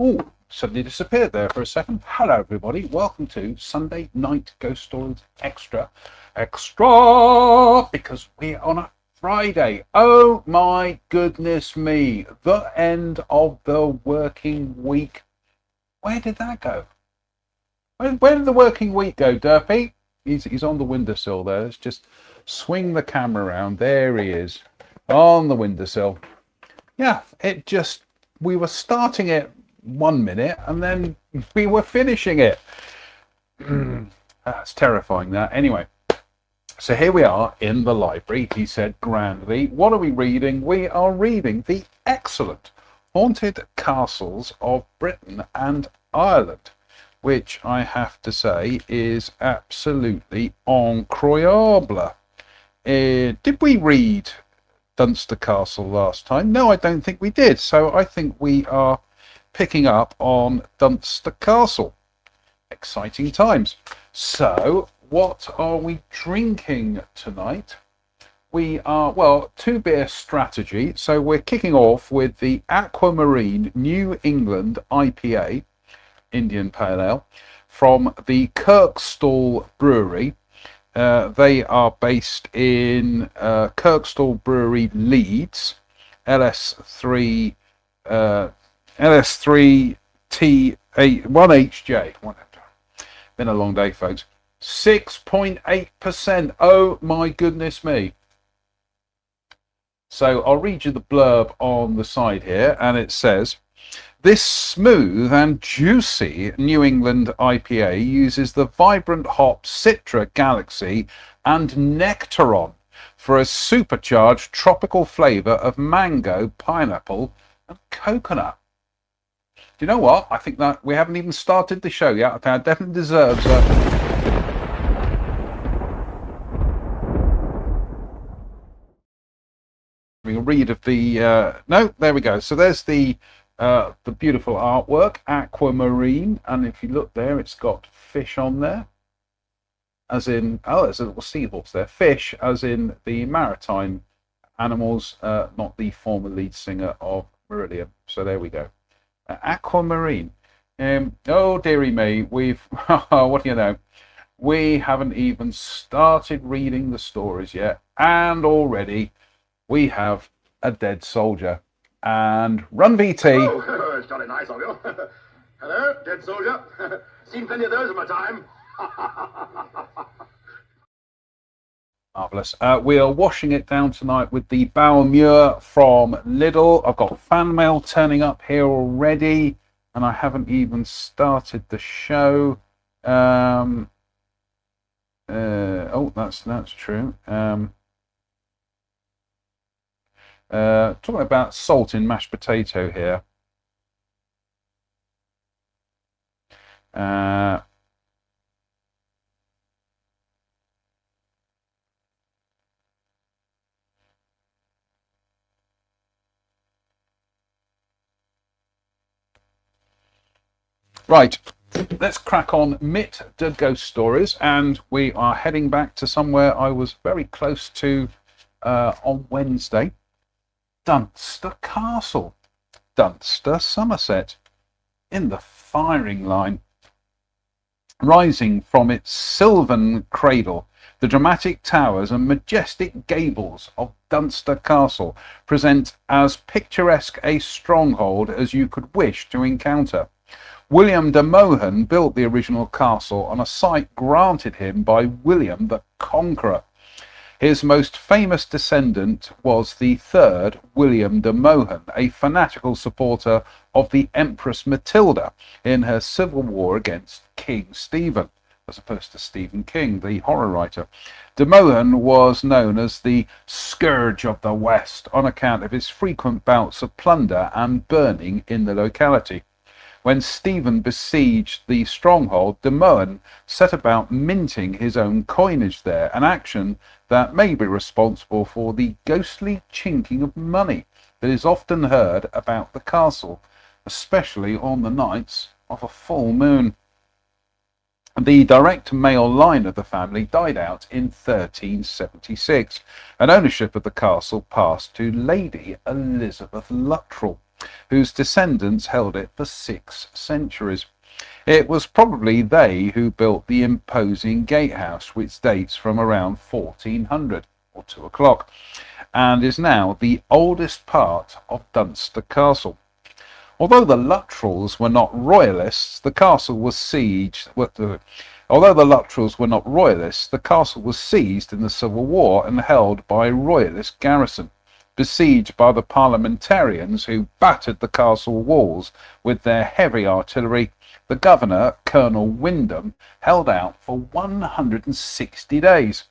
Oh, suddenly disappeared there for a second. Hello, everybody. Welcome to Sunday Night Ghost Stories Extra. Extra! Because we're on a Friday. Oh my goodness me. The end of the working week. Where did that go? Where did the working week go, Durfee? He's on the windowsill there. Let's just swing the camera around. There he is. On the windowsill. Yeah, we were starting it 1 minute and then we were finishing it. That's terrifying, that. Anyway, so here we are in the library, he said grandly. What are we reading? We are reading the excellent Haunted Castles of Britain and Ireland, which I have to say is absolutely incroyable. Did we read Dunster Castle last time? No, I don't think we did. So I think we are picking up on Dunster Castle. Exciting times. So what are we drinking tonight? We are, well, 2-beer strategy. So we're kicking off with the Aquamarine New England IPA, Indian Pale Ale, from the Kirkstall Brewery. They are based in Kirkstall Brewery, Leeds, LS3 T1HJ. Been a long day, folks. 6.8%. Oh my goodness me. So I'll read you the blurb on the side here, and it says, this smooth and juicy New England IPA uses the vibrant hop Citra Galaxy and Nectaron for a supercharged tropical flavour of mango, pineapple and coconut. Do you know what? I think that we haven't even started the show yet. I think it definitely deserves a read of the no, there we go. So there's the beautiful artwork, Aquamarine, and if you look there, it's got fish on there, as in, oh, there's a little seahorse there. Fish as in the maritime animals, not the former lead singer of Marillion. So there we go. Aquamarine. Oh dearie me, we've what do you know, we haven't even started reading the stories yet, and already we have a dead soldier. And run VT. Oh, it's jolly nice of you. Hello, dead soldier. Seen plenty of those in my time. Marvellous. We are washing it down tonight with the Bauer from Lidl. I've got fan mail turning up here already, and I haven't even started the show. Oh, that's true. Talking about salt in mashed potato here. Right, let's crack on mit the ghost stories, and we are heading back to somewhere I was very close to on Wednesday. Dunster Castle, Dunster, Somerset, in the firing line. Rising from its sylvan cradle, the dramatic towers and majestic gables of Dunster Castle present as picturesque a stronghold as you could wish to encounter. William de Mohun built the original castle on a site granted him by William the Conqueror. His most famous descendant was the third William de Mohun, a fanatical supporter of the Empress Matilda in her civil war against King Stephen, as opposed to Stephen King, the horror writer. De Mohun was known as the Scourge of the West on account of his frequent bouts of plunder and burning in the locality. When Stephen besieged the stronghold, de Mohun set about minting his own coinage there, an action that may be responsible for the ghostly chinking of money that is often heard about the castle, especially on the nights of a full moon. The direct male line of the family died out in 1376, and ownership of the castle passed to Lady Elizabeth Luttrell. whose descendants held it for 6 centuries. It was probably they who built the imposing gatehouse, which dates from around 1400 or 2 o'clock, and is now the oldest part of Dunster Castle. Although the Luttrells were not royalists, the castle was sieged. Although the Luttrells were not royalists, the castle was seized in the Civil War and held by a royalist garrison. Besieged by the parliamentarians who battered the castle walls with their heavy artillery, the governor, Colonel Wyndham, held out for 160 days.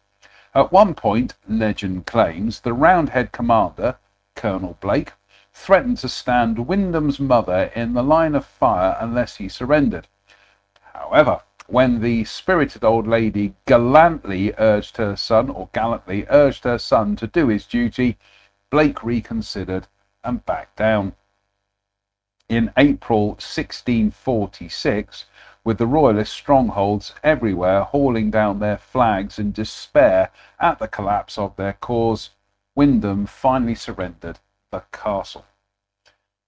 At one point, legend claims, the Roundhead commander, Colonel Blake, threatened to stand Wyndham's mother in the line of fire unless he surrendered. However, when the spirited old lady gallantly urged her son to do his duty, Blake reconsidered and backed down. In April 1646, with the royalist strongholds everywhere hauling down their flags in despair at the collapse of their cause, Wyndham finally surrendered the castle.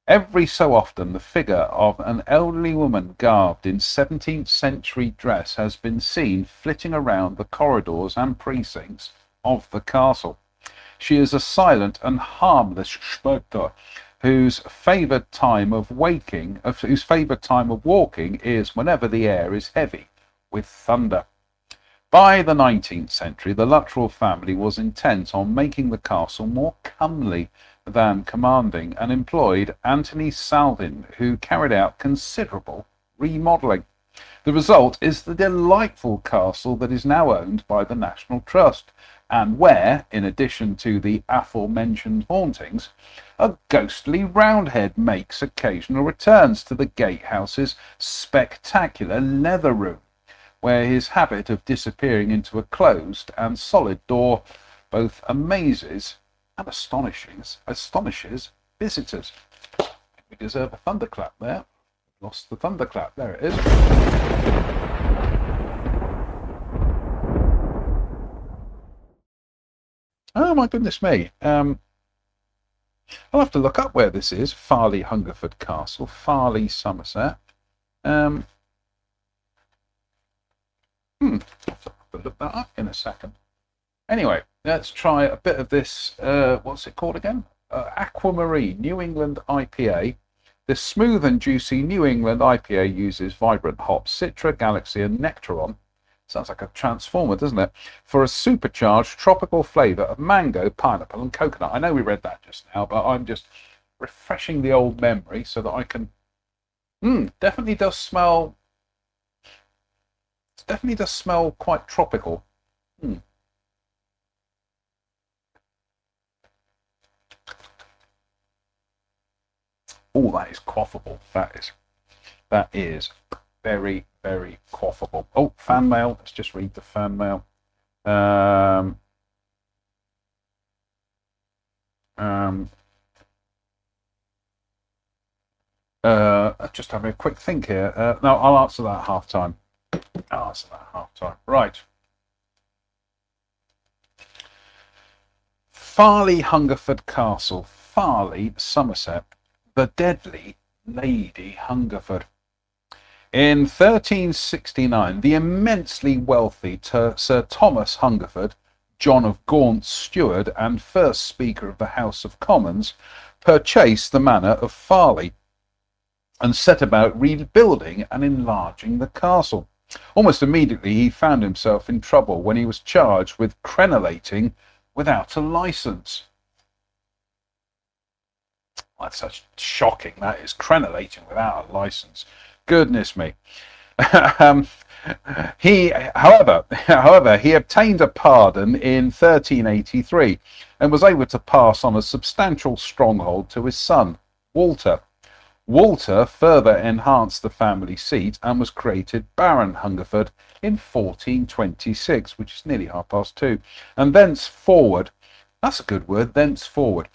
Every so often the figure of an elderly woman garbed in 17th century dress has been seen flitting around the corridors and precincts of the castle. She is a silent and harmless spectre whose favoured time of walking is whenever the air is heavy with thunder. By the 19th century, the Luttrell family was intent on making the castle more comely than commanding, and employed Anthony Salvin, who carried out considerable remodelling. The result is the delightful castle that is now owned by the National Trust, and where, in addition to the aforementioned hauntings, a ghostly Roundhead makes occasional returns to the gatehouse's spectacular leather room, where his habit of disappearing into a closed and solid door both amazes and astonishes visitors. We deserve a thunderclap there. Lost the thunderclap. There it is. Oh my goodness me. I'll have to look up where this is. Farley Hungerford Castle, Farley, Somerset. I'll have to look that up in a second. Anyway, let's try a bit of this, what's it called again? Aquamarine New England IPA. This smooth and juicy New England IPA uses vibrant hops, Citra, Galaxy and Nectaron. Sounds like a transformer, doesn't it? For a supercharged tropical flavour of mango, pineapple and coconut. I know we read that just now, but I'm just refreshing the old memory so that I can... definitely does smell quite tropical. Oh, that is quaffable. That is very, very quaffable. Oh, fan mail. Let's just read the fan mail. Just having a quick think here. No, I'll answer that half time. Right. Farley Hungerford Castle, Farley, Somerset. The deadly Lady Hungerford. In 1369, the immensely wealthy Sir Thomas Hungerford, John of Gaunt's steward and first Speaker of the House of Commons, purchased the manor of Farley and set about rebuilding and enlarging the castle. Almost immediately he found himself in trouble when he was charged with crenellating without a licence. That's such shocking, that is, crenellating without a licence. Goodness me. However, he obtained a pardon in 1383 and was able to pass on a substantial stronghold to his son, Walter. Walter further enhanced the family seat and was created Baron Hungerford in 1426, which is nearly 2:30. And thenceforward, that's a good word, thenceforward,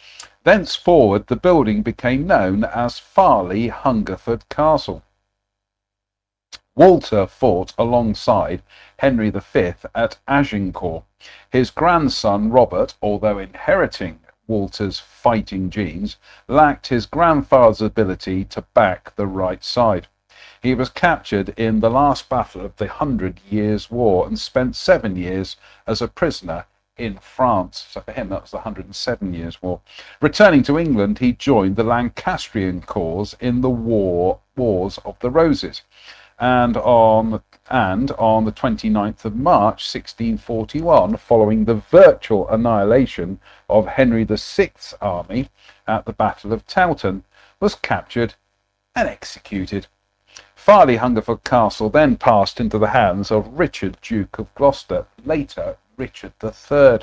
the building became known as Farley Hungerford Castle. Walter fought alongside Henry V at Agincourt. His grandson Robert, although inheriting Walter's fighting genes, lacked his grandfather's ability to back the right side. He was captured in the last battle of the 100 Years' War and spent 7 years as a prisoner in France. So for him, that was the 107 Years' War. Returning to England, he joined the Lancastrian cause in the Wars of the Roses. And on the 29th of March 1641, following the virtual annihilation of Henry VI's army at the Battle of Towton, was captured and executed. Farley Hungerford Castle then passed into the hands of Richard, Duke of Gloucester, later Richard III,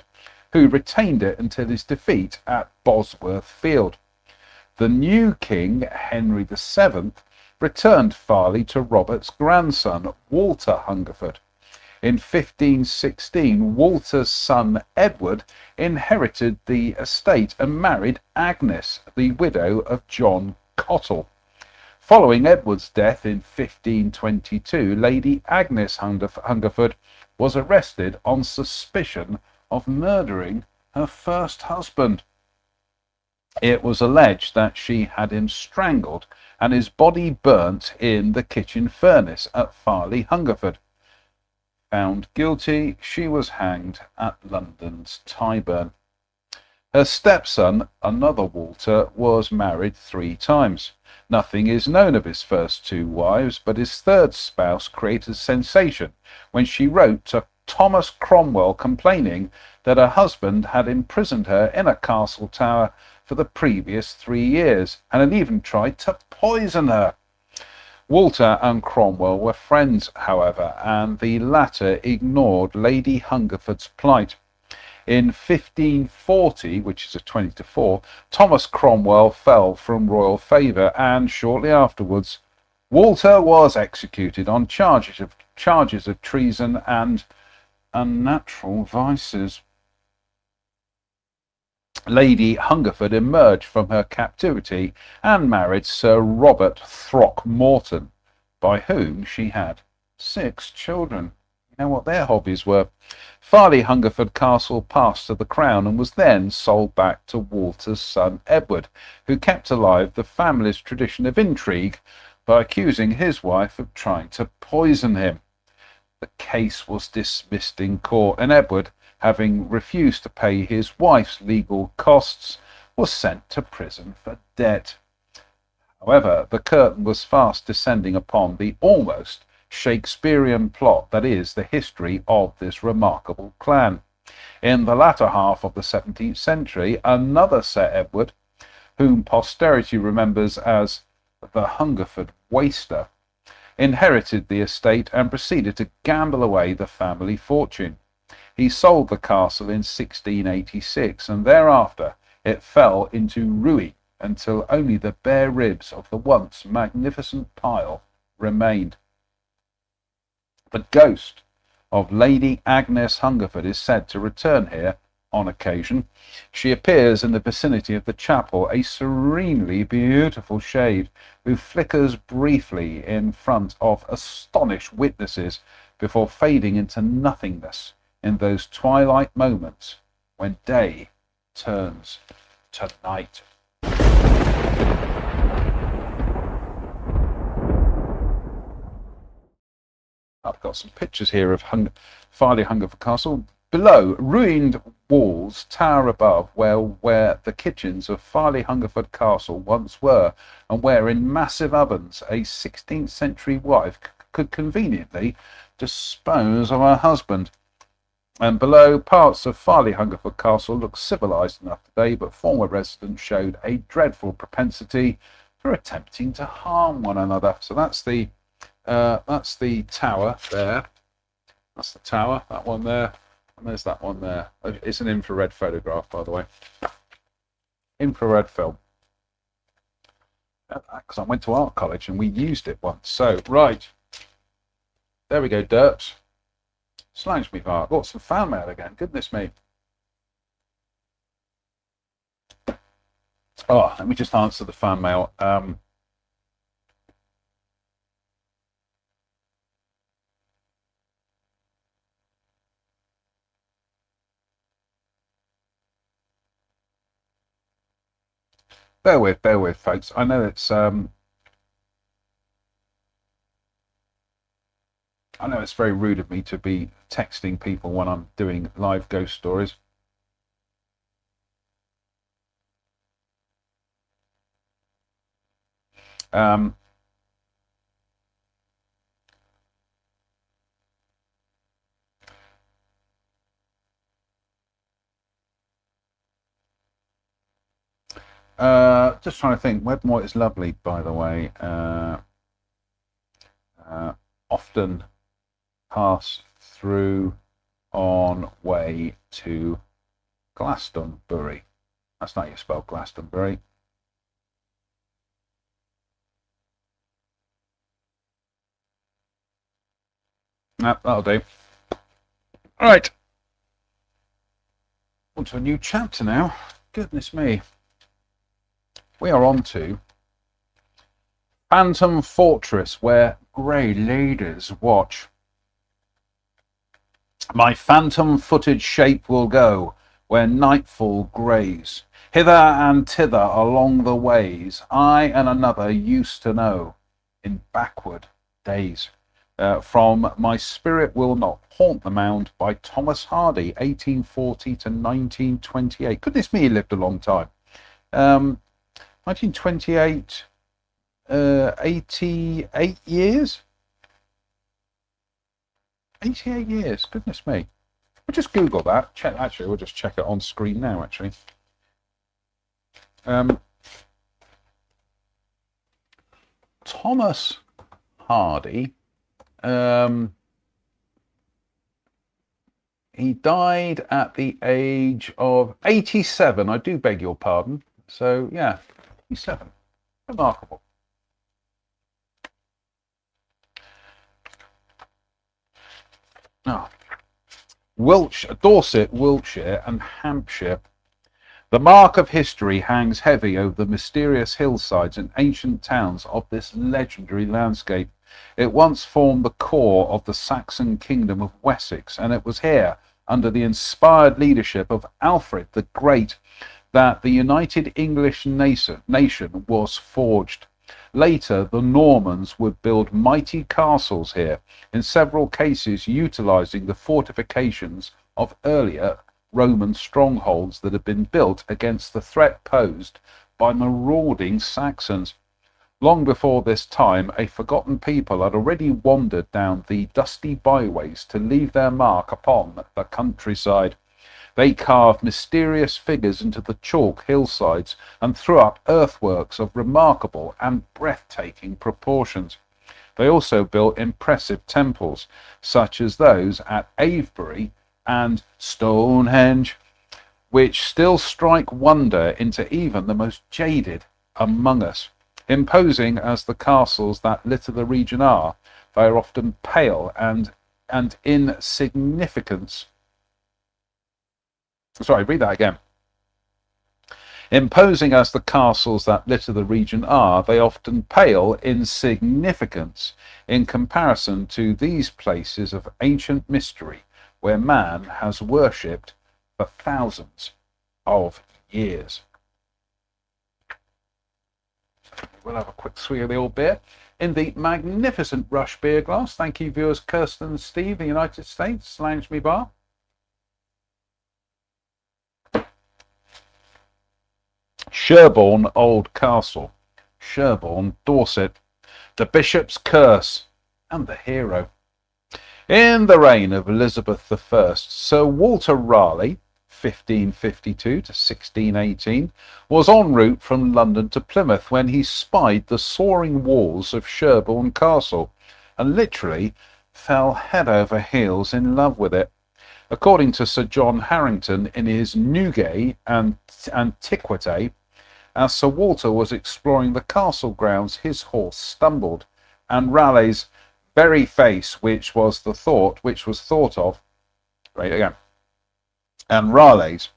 who retained it until his defeat at Bosworth Field. The new king, Henry VII, returned Farley to Robert's grandson, Walter Hungerford. In 1516, Walter's son Edward inherited the estate and married Agnes, the widow of John Cottle. Following Edward's death in 1522, Lady Agnes Hungerford was arrested on suspicion of murdering her first husband. It was alleged that she had him strangled and his body burnt in the kitchen furnace at Farley Hungerford. Found guilty, she was hanged at London's Tyburn. Her stepson, another Walter, was married 3 times. Nothing is known of his first 2 wives, but his third spouse created a sensation when she wrote to Thomas Cromwell complaining that her husband had imprisoned her in a castle tower for the previous 3 years and had even tried to poison her. Walter and Cromwell were friends, however, and the latter ignored Lady Hungerford's plight. In 1540, which is a 20-4, Thomas Cromwell fell from royal favour, and shortly afterwards, Walter was executed on charges of treason and unnatural vices. Lady Hungerford emerged from her captivity and married Sir Robert Throckmorton, by whom she had 6 children. You know what their hobbies were. Farley Hungerford Castle passed to the crown and was then sold back to Walter's son Edward, who kept alive the family's tradition of intrigue by accusing his wife of trying to poison him. The case was dismissed in court, and Edward, having refused to pay his wife's legal costs, was sent to prison for debt. However, the curtain was fast descending upon the almost Shakespearean plot that is the history of this remarkable clan. In the latter half of the 17th century, another Sir Edward, whom posterity remembers as the Hungerford Waster, inherited the estate and proceeded to gamble away the family fortune. He sold the castle in 1686, and thereafter it fell into ruin until only the bare ribs of the once magnificent pile remained. The ghost of Lady Agnes Hungerford is said to return here on occasion. She appears in the vicinity of the chapel, a serenely beautiful shade who flickers briefly in front of astonished witnesses before fading into nothingness in those twilight moments when day turns to night. I've got some pictures here of Farley Hungerford Castle. Below, ruined walls tower above where the kitchens of Farley Hungerford Castle once were, and where in massive ovens a 16th century wife could conveniently dispose of her husband. And below, parts of Farley Hungerford Castle look civilised enough today, but former residents showed a dreadful propensity for attempting to harm one another. So that's the tower there. That's the tower, that one there, and there's that one there. It's an infrared photograph, by the way. Infrared film. Because I went to art college and we used it once. So, right. There we go, Derps. Slange Park. Got some fan mail again. Goodness me. Oh, let me just answer the fan mail. Bear with, folks. I know it's very rude of me to be texting people when I'm doing live ghost stories. Just trying to think. Wedmore is lovely, by the way. Often pass through on way to Glastonbury. That's not how you spell Glastonbury. That'll do. All right. On to a new chapter now. Goodness me. We are on to Phantom Fortress, where grey ladies watch. My phantom-footed shape will go where nightfall greys. Hither and thither along the ways I and another used to know in backward days. From My Spirit Will Not Haunt the Mound by Thomas Hardy, 1840 to 1928. Goodness me, he lived a long time. 1928, 88 years? 88 years, goodness me. We'll just Google that. We'll just check it on screen now, actually. Thomas Hardy, he died at the age of 87. I do beg your pardon. So, yeah, 87. Remarkable. Oh. Dorset, Wiltshire and Hampshire. The mark of history hangs heavy over the mysterious hillsides and ancient towns of this legendary landscape. It once formed the core of the Saxon kingdom of Wessex, and it was here, under the inspired leadership of Alfred the Great, that the united English nation was forged. Later, the Normans would build mighty castles here, in several cases utilizing the fortifications of earlier Roman strongholds that had been built against the threat posed by marauding Saxons. Long before this time, a forgotten people had already wandered down the dusty byways to leave their mark upon the countryside. They carved mysterious figures into the chalk hillsides and threw up earthworks of remarkable and breathtaking proportions. They also built impressive temples, such as those at Avebury and Stonehenge, which still strike wonder into even the most jaded among us. Imposing as the castles that litter the region are, they are often pale and insignificance. Sorry, read that again. Imposing as the castles that litter the region are, they often pale in significance in comparison to these places of ancient mystery where man has worshipped for thousands of years. We'll have a quick swig of the old beer in the magnificent Rush beer glass. Thank you, viewers Kirsten and Steve, the United States, Slangsby Bar. Sherborne Old Castle, Sherborne, Dorset, the Bishop's Curse, and the hero. In the reign of Elizabeth I, Sir Walter Raleigh, 1552 to 1618, was en route from London to Plymouth when he spied the soaring walls of Sherborne Castle and literally fell head over heels in love with it. According to Sir John Harrington in his Newgate and Antiquity, as Sir Walter was exploring the castle grounds, his horse stumbled, and Raleigh's very face, which was thought of, right again, and Raleigh's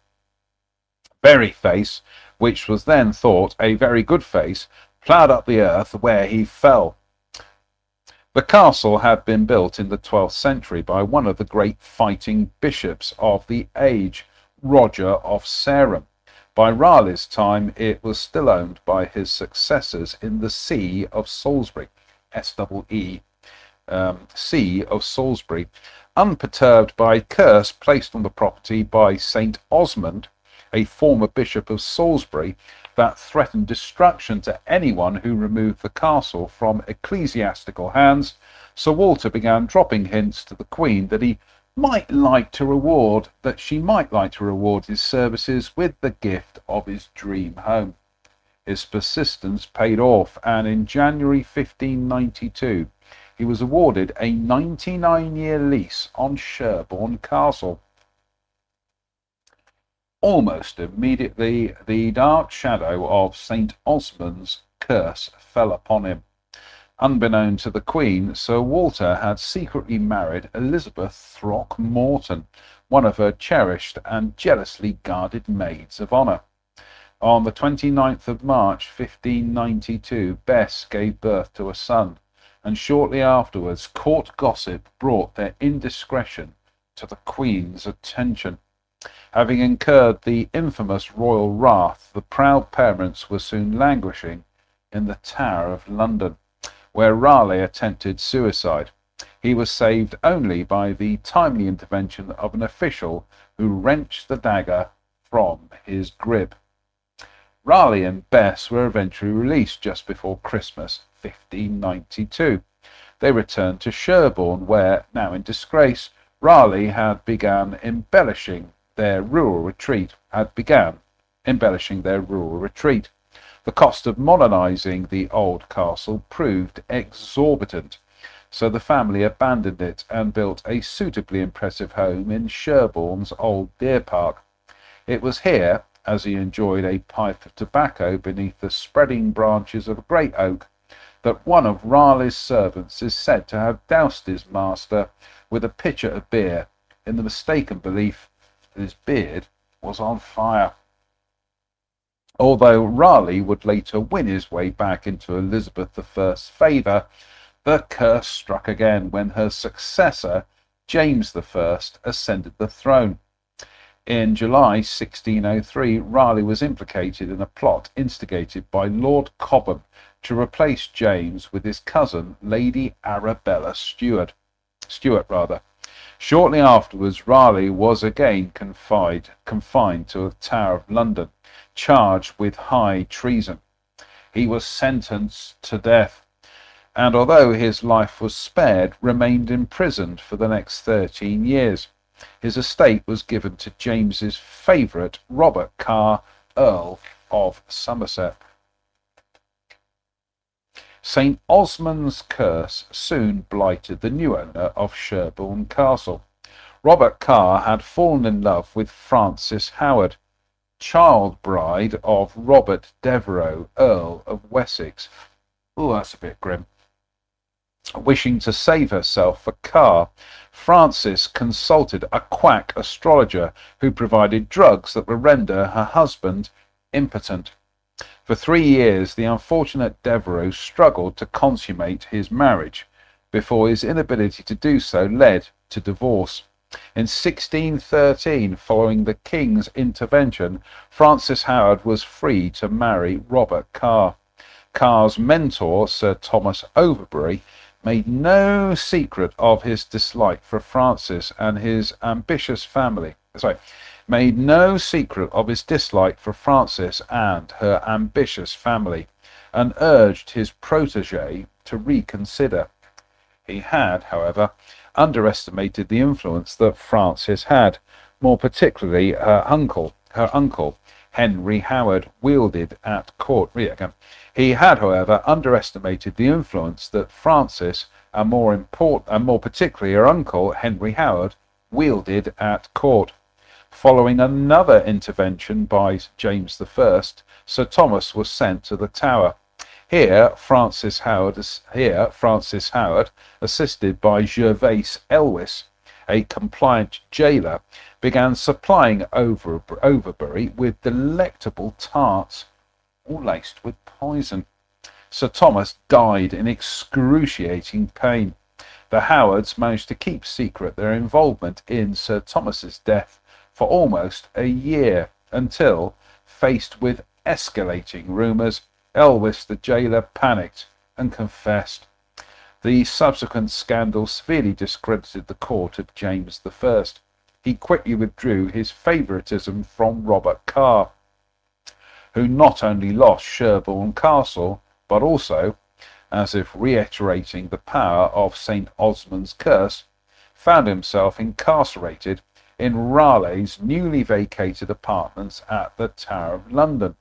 very face, which was then thought a very good face, ploughed up the earth where he fell. The castle had been built in the 12th century by one of the great fighting bishops of the age, Roger of Sarum. By Raleigh's time, it was still owned by his successors in the See of Salisbury, S-E-E, See of Salisbury, unperturbed by a curse placed on the property by St. Osmond, a former bishop of Salisbury, that threatened destruction to anyone who removed the castle from ecclesiastical hands. Sir Walter began dropping hints to the Queen that she might like to reward his services with the gift of his dream home. His persistence paid off, and in January 1592 he was awarded a 99-year lease on Sherborne Castle. Almost immediately, the dark shadow of St. Osmond's curse fell upon him. Unbeknown to the Queen, Sir Walter had secretly married Elizabeth Throckmorton, one of her cherished and jealously guarded maids of honour. On the 29th of March 1592, Bess gave birth to a son, and shortly afterwards court gossip brought their indiscretion to the Queen's attention. Having incurred the infamous royal wrath, the proud parents were soon languishing in the Tower of London, where Raleigh attempted suicide. He was saved only by the timely intervention of an official who wrenched the dagger from his grip. Raleigh and Bess were eventually released just before Christmas 1592. They returned to Sherborne, where, now in disgrace, Raleigh had begun embellishing their rural retreat. The cost of modernising the old castle proved exorbitant, so the family abandoned it and built a suitably impressive home in Sherborne's old deer park. It was here, as he enjoyed a pipe of tobacco beneath the spreading branches of a great oak, that one of Raleigh's servants is said to have doused his master with a pitcher of beer, in the mistaken belief that his beard was on fire. Although Raleigh would later win his way back into Elizabeth I's favour, the curse struck again when her successor, James I, ascended the throne. In July 1603, Raleigh was implicated in a plot instigated by Lord Cobham to replace James with his cousin, Lady Arabella Stuart. Shortly afterwards, Raleigh was again confined to the Tower of London, charged with high treason. He was sentenced to death, and although his life was spared, remained imprisoned for the next 13 years. His estate was given to James's favourite, Robert Carr, Earl of Somerset. St. Osmond's curse soon blighted the new owner of Sherborne Castle. Robert Carr had fallen in love with Frances Howard, child bride of Robert Devereux, Earl of Wessex. Oh, that's a bit grim. Wishing to save herself for Carr, Frances consulted a quack astrologer who provided drugs that would render her husband impotent. For 3 years, the unfortunate Devereux struggled to consummate his marriage, before his inability to do so led to divorce. In 1613, following the King's intervention, Frances Howard was free to marry Robert Carr. Carr's mentor, Sir Thomas Overbury, made no secret of his dislike for Frances and his ambitious family. Made no secret of his dislike for Frances and her ambitious family, and urged his protégé to reconsider. He had, however, underestimated the influence that Frances had, more particularly her uncle, Henry Howard, wielded at court. He had, however, underestimated the influence that Frances, and more particularly her uncle, Henry Howard, wielded at court. Following another intervention by James I, Sir Thomas was sent to the Tower. Here Frances Howard, assisted by Gervase Elwes, a compliant jailer, began supplying Overbury with delectable tarts, all laced with poison. Sir Thomas died in excruciating pain. The Howards managed to keep secret their involvement in Sir Thomas's death for almost a year, until Faced with escalating rumours, Elwes the jailer panicked and confessed. The subsequent scandal severely discredited the court of James I. He quickly withdrew his favouritism from Robert Carr, who not only lost Sherborne Castle, but also, as if reiterating the power of St. Osmond's curse, found himself incarcerated in Raleigh's newly vacated apartments at the Tower of London.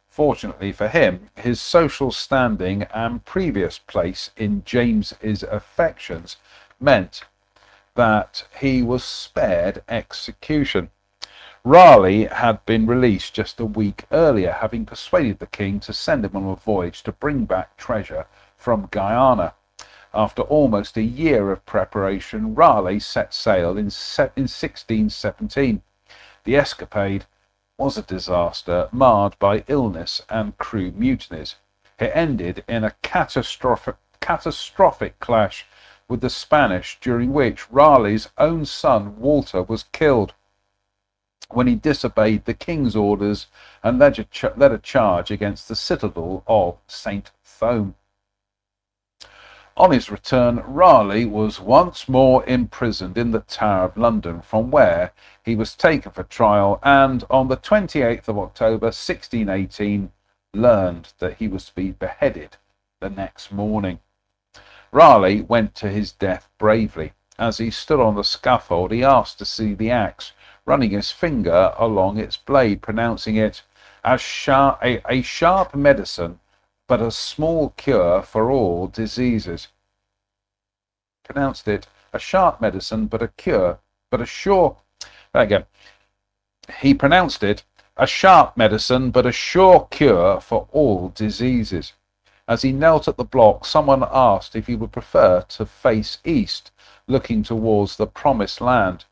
Fortunately for him, his social standing and previous place in James's affections meant that he was spared execution. Raleigh had been released just a week earlier, having persuaded the king to send him on a voyage to bring back treasure from Guyana. After almost a year of preparation, Raleigh set sail in 1617. The escapade was a disaster, marred by illness and crew mutinies. It ended in a catastrophic clash with the Spanish, during which Raleigh's own son Walter was killed when he disobeyed the king's orders and led a charge against the citadel of St. Thome. On his return, Raleigh was once more imprisoned in the Tower of London, from where he was taken for trial, and on the 28th of October 1618 learned that he was to be beheaded the next morning. Raleigh went to his death bravely. As he stood on the scaffold, he asked to see the axe, running his finger along its blade, pronouncing it a sharp medicine, but a small cure for all diseases. Pronounced it a sharp medicine, but a cure, but a sure. There you go. He pronounced it a sharp medicine, but a sure cure for all diseases. As he knelt at the block, someone asked if he would prefer to face east, looking towards the promised land.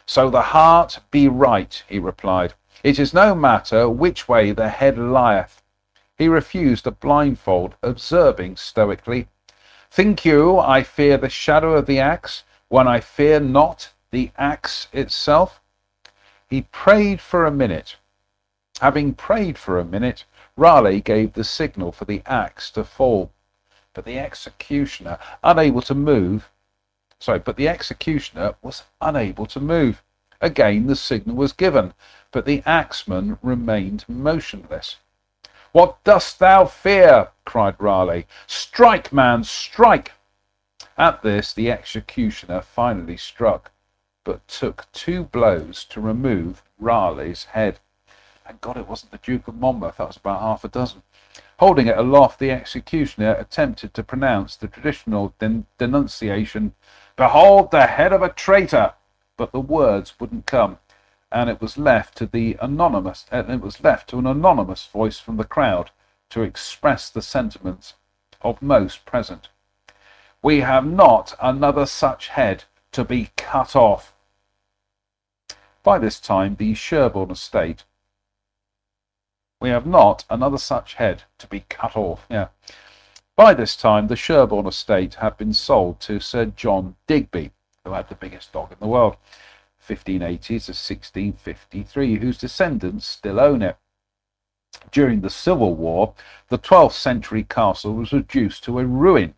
So the heart be right, he replied. It is no matter which way the head lieth. He refused a blindfold, observing stoically, Think you I fear the shadow of the axe, when I fear not the axe itself? He prayed for a minute. Having prayed for a minute, Raleigh gave the signal for the axe to fall. But the executioner, the executioner was unable to move. Again the signal was given, but the axeman remained motionless. What dost thou fear? Cried Raleigh. Strike, man, strike! At this the executioner finally struck, but took 2 blows to remove Raleigh's head. Thank God it wasn't the Duke of Monmouth, that was about half a dozen. Holding it aloft, the executioner attempted to pronounce the traditional denunciation, Behold the head of a traitor! But the words wouldn't come, and it was left to an anonymous voice from the crowd to express the sentiments of most present. We have not another such head to be cut off. By this time, the Sherborne estate. We have not another such head to be cut off. Yeah. By this time, the Sherborne estate had been sold to Sir John Digby, who had the biggest dog in the world, 1580 to 1653, whose descendants still own it. During the Civil War, the 12th century castle was reduced to a ruin,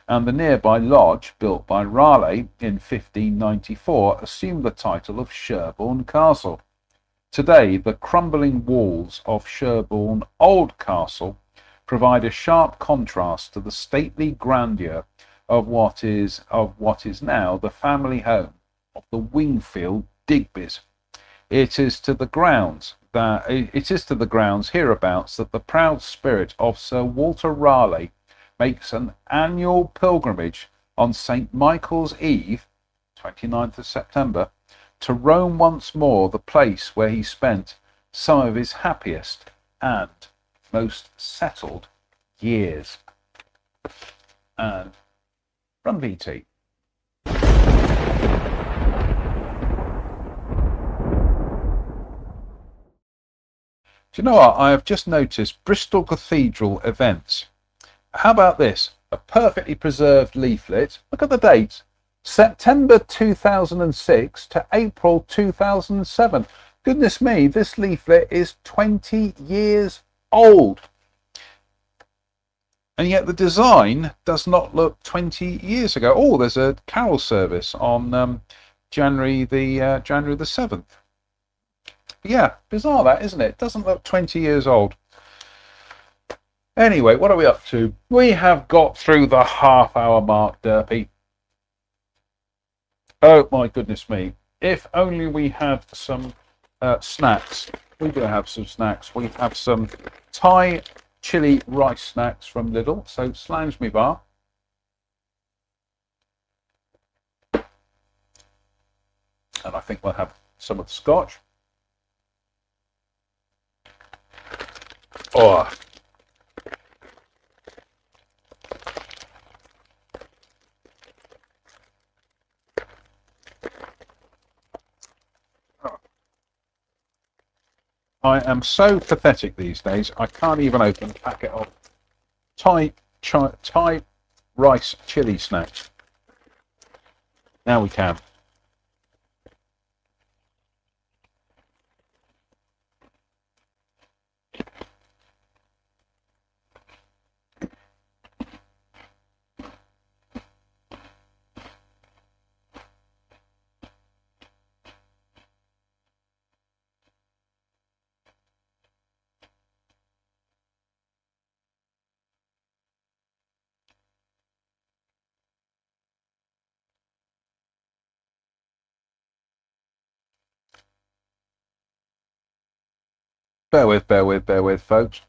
and the nearby lodge, built by Raleigh in 1594, assumed the title of Sherborne Castle. Today, the crumbling walls of Sherborne Old Castle provide a sharp contrast to the stately grandeur of what is now the family home of the Wingfield Digbys. It is to the grounds hereabouts that the proud spirit of Sir Walter Raleigh makes an annual pilgrimage on St. Michael's Eve, 29th of September, to roam once more the place where he spent some of his happiest and most settled years. And from VT. Do you know what? I have just noticed Bristol Cathedral events. How about this? A perfectly preserved leaflet. Look at the date. September 2006 to April 2007. Goodness me, this leaflet is 20 years old. And yet the design does not look 20 years ago. Oh, there's a carol service on January the 7th. Yeah, bizarre that, isn't it? It doesn't look 20 years old. Anyway, what are we up to? We have got through the half-hour mark, Derpy. Oh my goodness me. If only we had some snacks. We do have some snacks. We have some Thai chili rice snacks from Lidl. So slange me bar. And I think we'll have some of the scotch. Oh. I am so pathetic these days. I can't even open a packet of Thai rice chili snacks. Now we can. Bear with, folks.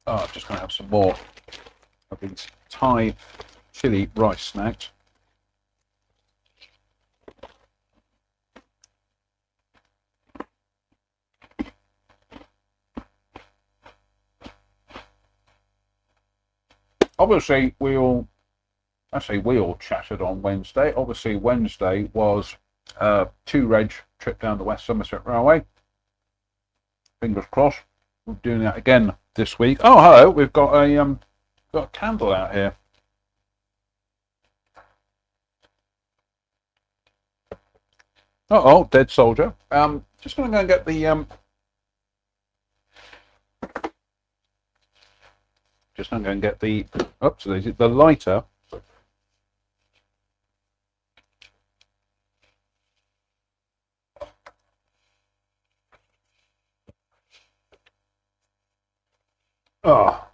Oh, I'm just going to have some more of these Thai chili rice snacks. Obviously, we all chatted on Wednesday. Obviously, Wednesday was 2 reg trip down the West Somerset Railway. Fingers crossed. We're doing that again this week. Oh, hello! We've got a candle out here. Oh, dead soldier. Just going to go and get the oops, the lighter. Oh.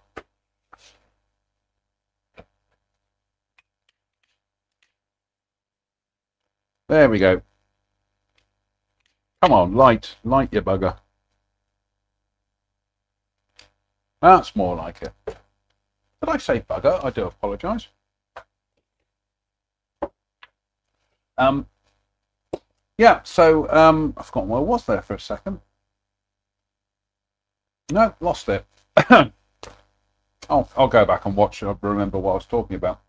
There we go. Come on, light you bugger. That's more like it. Did I say bugger? I do apologise. Yeah, so I've forgotten what I was there for a second. No, lost it. I'll go back and watch it. I'll remember what I was talking about.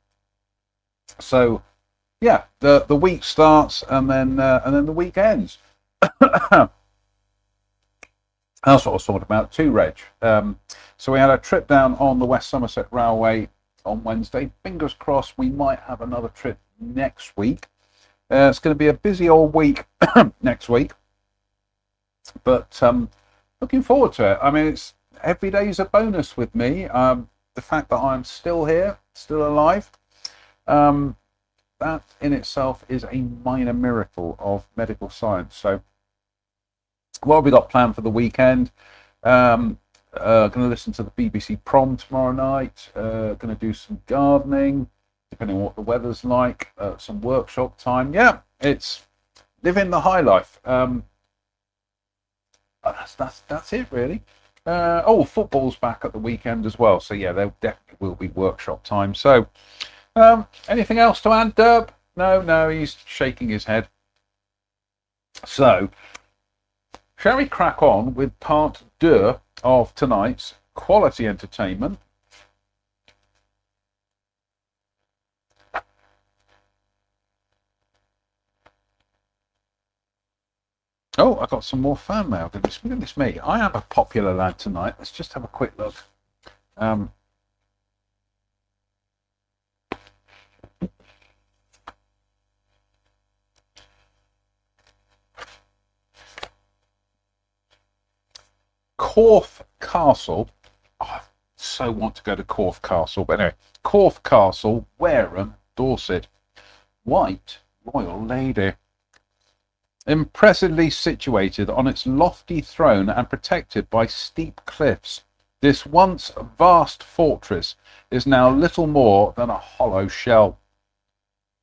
So, yeah, the week starts and then the week ends. That's what I was talking about. 2 reg. So we had a trip down on the West Somerset Railway on Wednesday. Fingers crossed, we might have another trip next week. It's going to be a busy old week next week, but looking forward to it. I mean, it's every day is a bonus with me. The fact that I'm still here, still alive, that in itself is a minor miracle of medical science. So, what have we got planned for the weekend? Going to listen to the BBC Prom tomorrow night. Going to do some gardening, depending on what the weather's like. Some workshop time. Yeah, it's living the high life. That's it really. Football's back at the weekend as well. So yeah, there definitely will be workshop time. So, anything else to add, Derb? No, he's shaking his head. So, shall we crack on with part 2 of tonight's quality entertainment? Oh, I got some more fan mail. Goodness me. I am a popular lad tonight. Let's just have a quick look. Corfe Castle. Oh, I so want to go to Corfe Castle, but anyway, Corfe Castle, Wareham, Dorset. White Royal Lady. Impressively situated on its lofty throne and protected by steep cliffs, this once vast fortress is now little more than a hollow shell.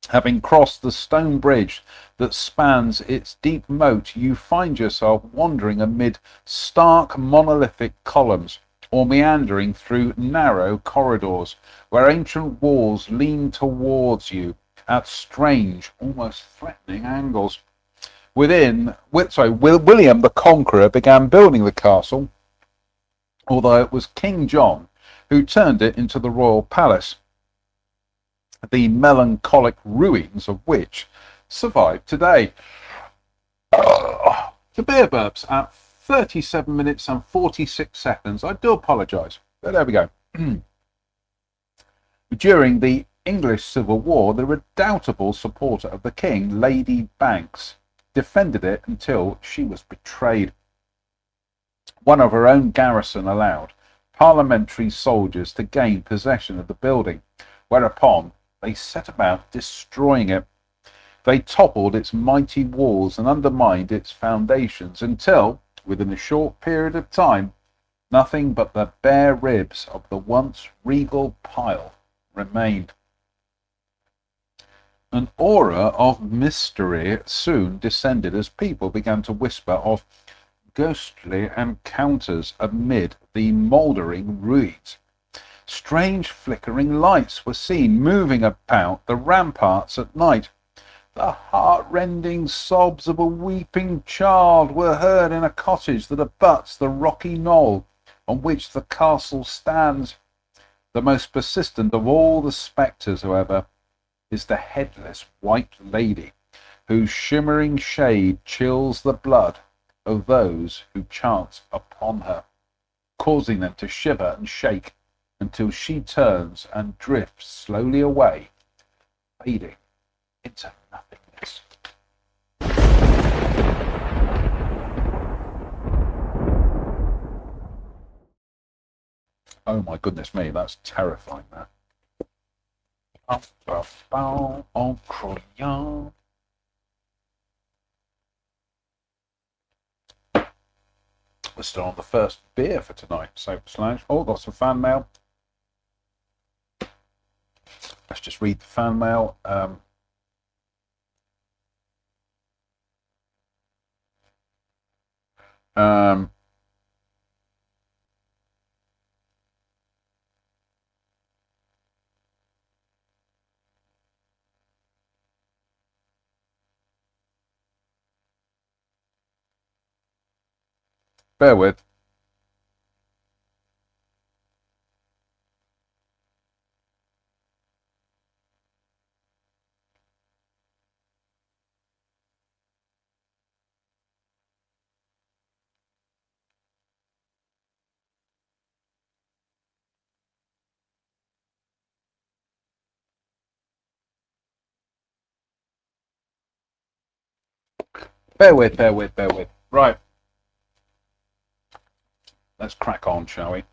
Having crossed the stone bridge that spans its deep moat, you find yourself wandering amid stark monolithic columns, or meandering through narrow corridors where ancient walls lean towards you at strange, almost threatening angles. William the Conqueror began building the castle, although it was King John who turned it into the royal palace, the melancholic ruins of which survive today. The beer burps at 37 minutes and 46 seconds. I do apologise, but there we go. During the English Civil War, the redoubtable supporter of the king, Lady Banks, defended it until she was betrayed. One of her own garrison allowed parliamentary soldiers to gain possession of the building, whereupon they set about destroying it. They toppled its mighty walls and undermined its foundations until, within a short period of time, nothing but the bare ribs of the once regal pile remained. An aura of mystery soon descended as people began to whisper of ghostly encounters amid the mouldering ruins. Strange flickering lights were seen moving about the ramparts at night. The heart-rending sobs of a weeping child were heard in a cottage that abuts the rocky knoll on which the castle stands. The most persistent of all the spectres, however, is the headless white lady, whose shimmering shade chills the blood of those who chance upon her, causing them to shiver and shake until she turns and drifts slowly away, fading into nothingness. Oh my goodness me, that's terrifying, that. En croyant. We're still on the first beer for tonight, Soapers Lounge. Oh, got some fan mail. Let's just read the fan mail. Bear with. Bear with. Right. Let's crack on, shall we?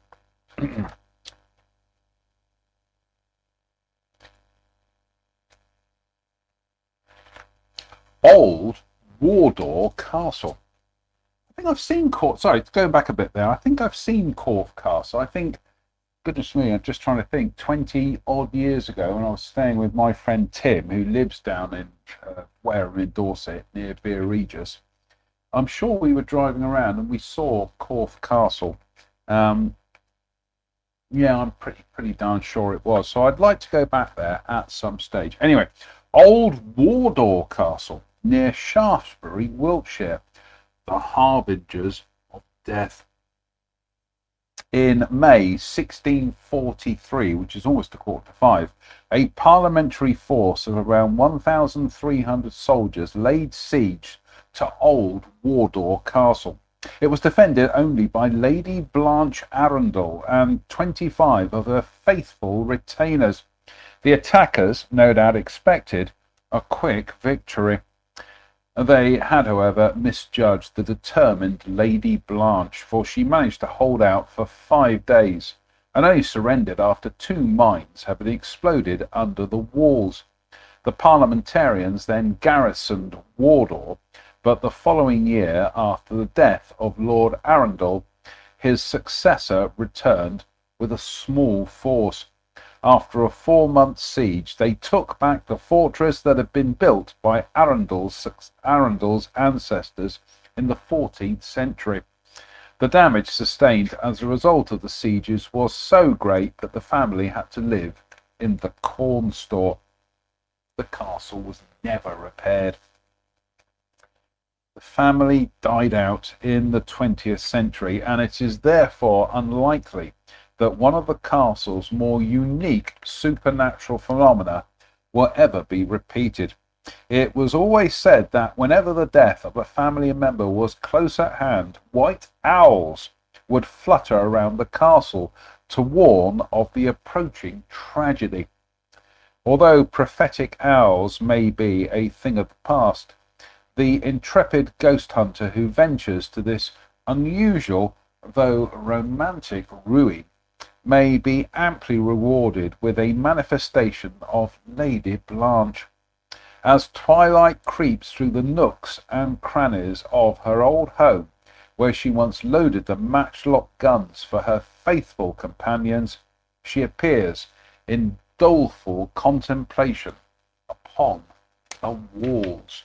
Old Wardour Castle. I think I've seen Corfe. Sorry, going back a bit there. I think I've seen Corfe Castle. I think, goodness me, I'm just trying to think. 20 odd years ago, when I was staying with my friend Tim, who lives down in Wareham in Dorset near Beer Regis. I'm sure we were driving around and we saw Corfe Castle. Yeah, I'm pretty darn sure it was. So I'd like to go back there at some stage. Anyway, Old Wardour Castle near Shaftesbury, Wiltshire, the harbingers of death. In May 1643, which is almost 4:45, a parliamentary force of around 1,300 soldiers laid siege to Old Wardour Castle. It was defended only by Lady Blanche Arundel and 25 of her faithful retainers. The attackers, no doubt, expected a quick victory. They had, however, misjudged the determined Lady Blanche, for she managed to hold out for 5 days, and only surrendered after 2 mines had been exploded under the walls. The parliamentarians then garrisoned Wardour, but the following year, after the death of Lord Arundel, his successor returned with a small force. After a 4-month siege, they took back the fortress that had been built by Arundel's ancestors in the 14th century. The damage sustained as a result of the sieges was so great that the family had to live in the corn store. The castle was never repaired. The family died out in the 20th century, and it is therefore unlikely that one of the castle's more unique supernatural phenomena will ever be repeated. It was always said that whenever the death of a family member was close at hand, white owls would flutter around the castle to warn of the approaching tragedy. Although prophetic owls may be a thing of the past, the intrepid ghost hunter who ventures to this unusual, though romantic ruin may be amply rewarded with a manifestation of Lady Blanche. As twilight creeps through the nooks and crannies of her old home, where she once loaded the matchlock guns for her faithful companions, she appears in doleful contemplation upon the walls.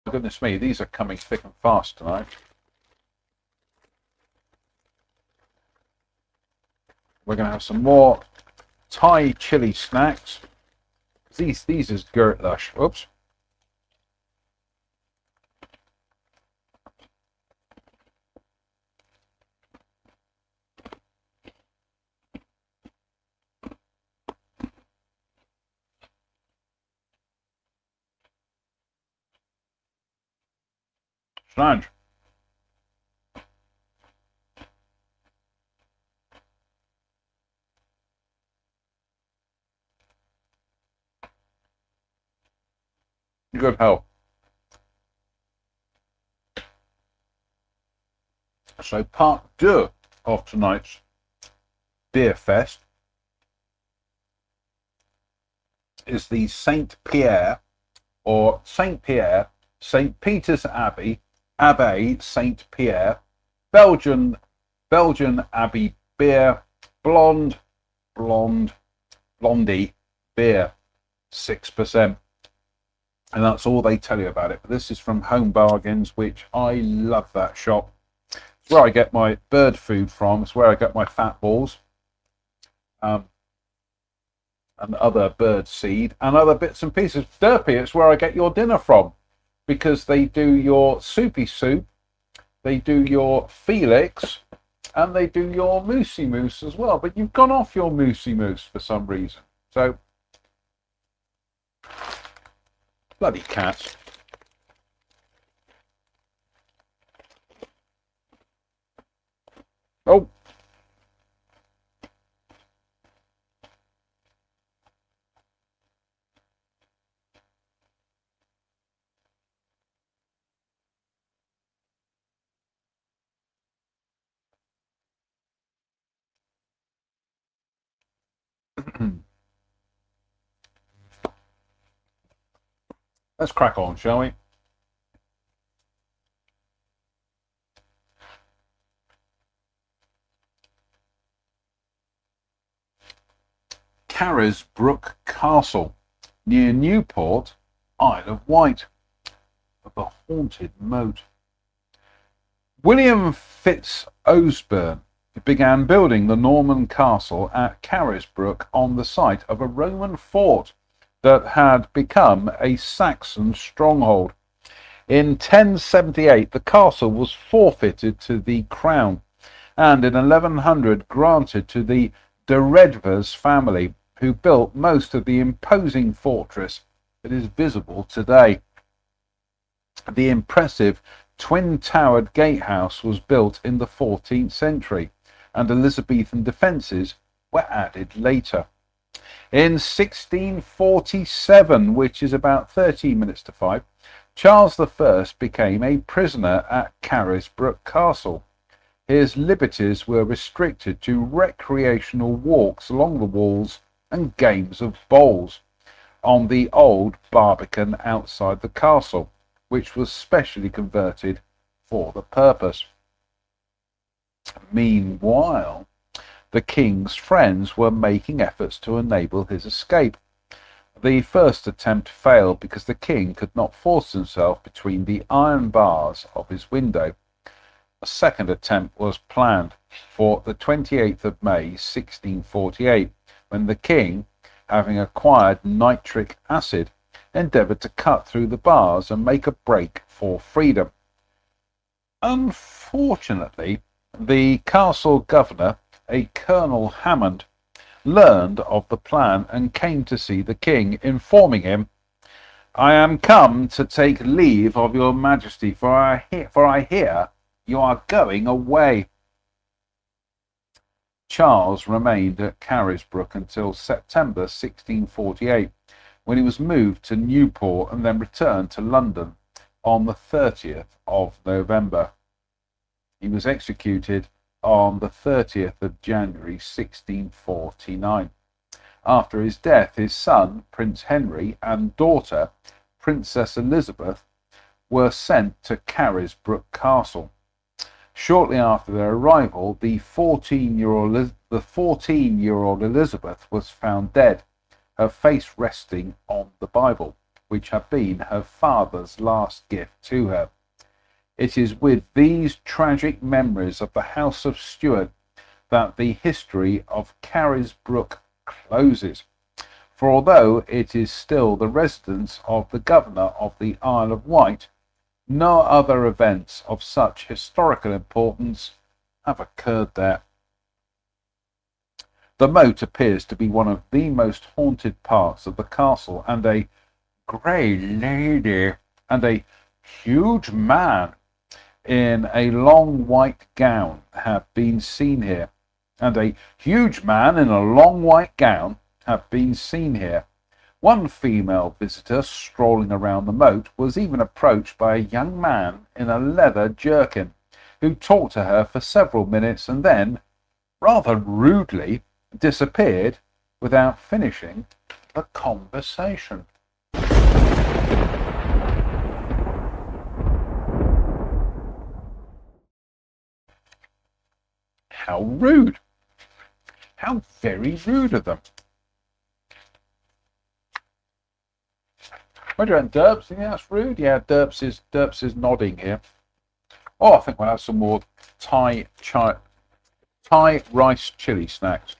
Goodness me, these are coming thick and fast tonight. We're going to have some more Thai chili snacks. These is Gert Lush. Oops. Strange. Good help. So part 2 of tonight's beer fest is the Saint Pierre, or Saint Pierre, Saint Peter's Abbey, Abbaye Saint Pierre, Belgian Abbey beer, blonde blondie beer, 6%. And that's all they tell you about it. But this is from Home Bargains, which I love that shop. It's where I get my bird food from. It's where I get my fat balls. And other bird seed and other bits and pieces. Derpy, it's where I get your dinner from, because they do your soupy soup, they do your Felix, and they do your Moosey Moose as well. But you've gone off your Moosey Moose for some reason. So, bloody cats. Oh. Let's crack on, shall we? Carisbrooke Castle, near Newport, Isle of Wight, the haunted moat. William Fitz-Osbern began building the Norman castle at Carisbrooke on the site of a Roman fort that had become a Saxon stronghold. In 1078, the castle was forfeited to the crown, and in 1100 granted to the de Redvers family, who built most of the imposing fortress that is visible today. The impressive twin-towered gatehouse was built in the 14th century, and Elizabethan defences were added later. In 1647, which is about 13 minutes to 5, Charles I became a prisoner at Carisbrooke Castle. His liberties were restricted to recreational walks along the walls and games of bowls on the old Barbican outside the castle, which was specially converted for the purpose. Meanwhile, the king's friends were making efforts to enable his escape. The first attempt failed because the king could not force himself between the iron bars of his window. A second attempt was planned for the 28th of May 1648, when the king, having acquired nitric acid, endeavoured to cut through the bars and make a break for freedom. Unfortunately, the castle governor, a Colonel Hammond, learned of the plan and came to see the king, informing him, "I am come to take leave of your majesty, for I hear you are going away." Charles remained at Carisbrooke until September 1648, when he was moved to Newport and then returned to London on the 30th of November. He was executed on the 30th of January 1649. After his death, his son, Prince Henry, and daughter, Princess Elizabeth, were sent to Carisbrooke Castle. Shortly after their arrival, the 14-year-old Elizabeth was found dead, her face resting on the Bible, which had been her father's last gift to her. It is with these tragic memories of the House of Stuart that the history of Carisbrooke closes. For although it is still the residence of the Governor of the Isle of Wight, no other events of such historical importance have occurred there. The moat appears to be one of the most haunted parts of the castle, and a grey lady and a huge man in a long white gown have been seen here. One female visitor strolling around the moat was even approached by a young man in a leather jerkin, who talked to her for several minutes and then, rather rudely, disappeared without finishing the conversation. How rude. How very rude of them. What do you reckon, Derps? Think that's rude? Yeah, Derps is nodding here. Oh, I think we'll have some more Thai rice chili snacks.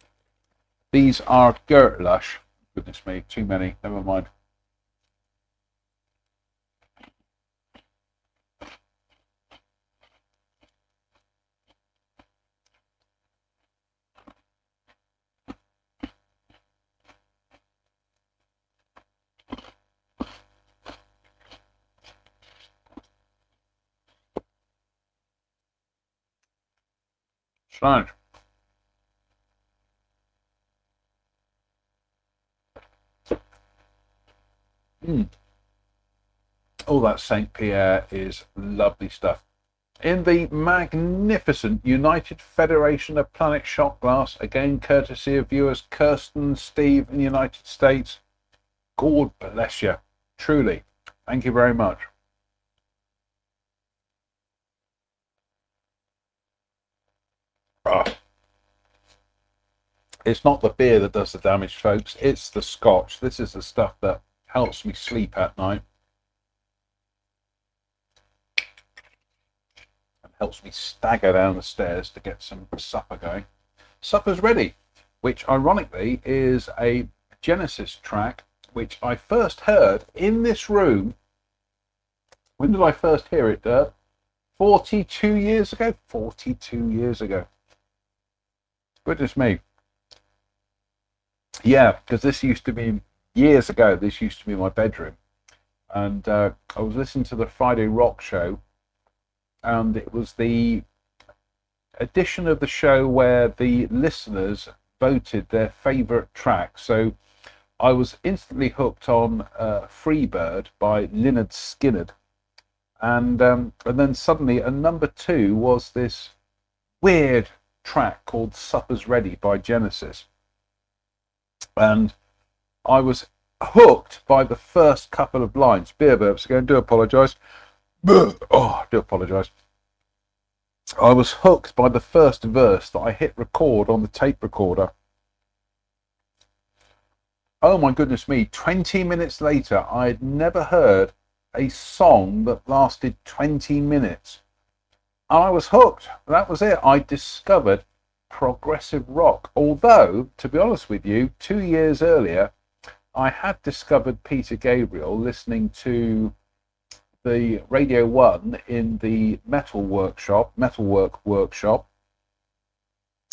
These are Gertlush. Goodness me, too many. Never mind. Strange. Oh, that St. Pierre is lovely stuff. In the magnificent United Federation of Planet Shot Glass, again courtesy of viewers Kirsten, Steve in the United States. God bless you. Truly. Thank you very much. It's not the beer that does the damage, folks. It's the scotch. This is the stuff that helps me sleep at night. And helps me stagger down the stairs to get some supper going. Supper's ready, which ironically is a Genesis track, which I first heard in this room. When did I first hear it, Dirk? 42 years ago? 42 years ago. Goodness me. Yeah, because this used to be, years ago, this used to be my bedroom. And I was listening to the Friday Rock Show, and it was the edition of the show where the listeners voted their favourite track. So I was instantly hooked on Freebird by Lynyrd Skynyrd, and then suddenly a number two was this weird track called Supper's Ready by Genesis, and I was hooked by the first couple of lines. Beer burps again. Do apologise. Oh, do apologise. I was hooked by the first verse that I hit record on the tape recorder. Oh my goodness me, 20 minutes later, I had never heard a song that lasted 20 minutes. And I was hooked. That was it. I discovered progressive rock. Although, to be honest with you, 2 years earlier, I had discovered Peter Gabriel listening to the Radio 1 in the Metalwork workshop.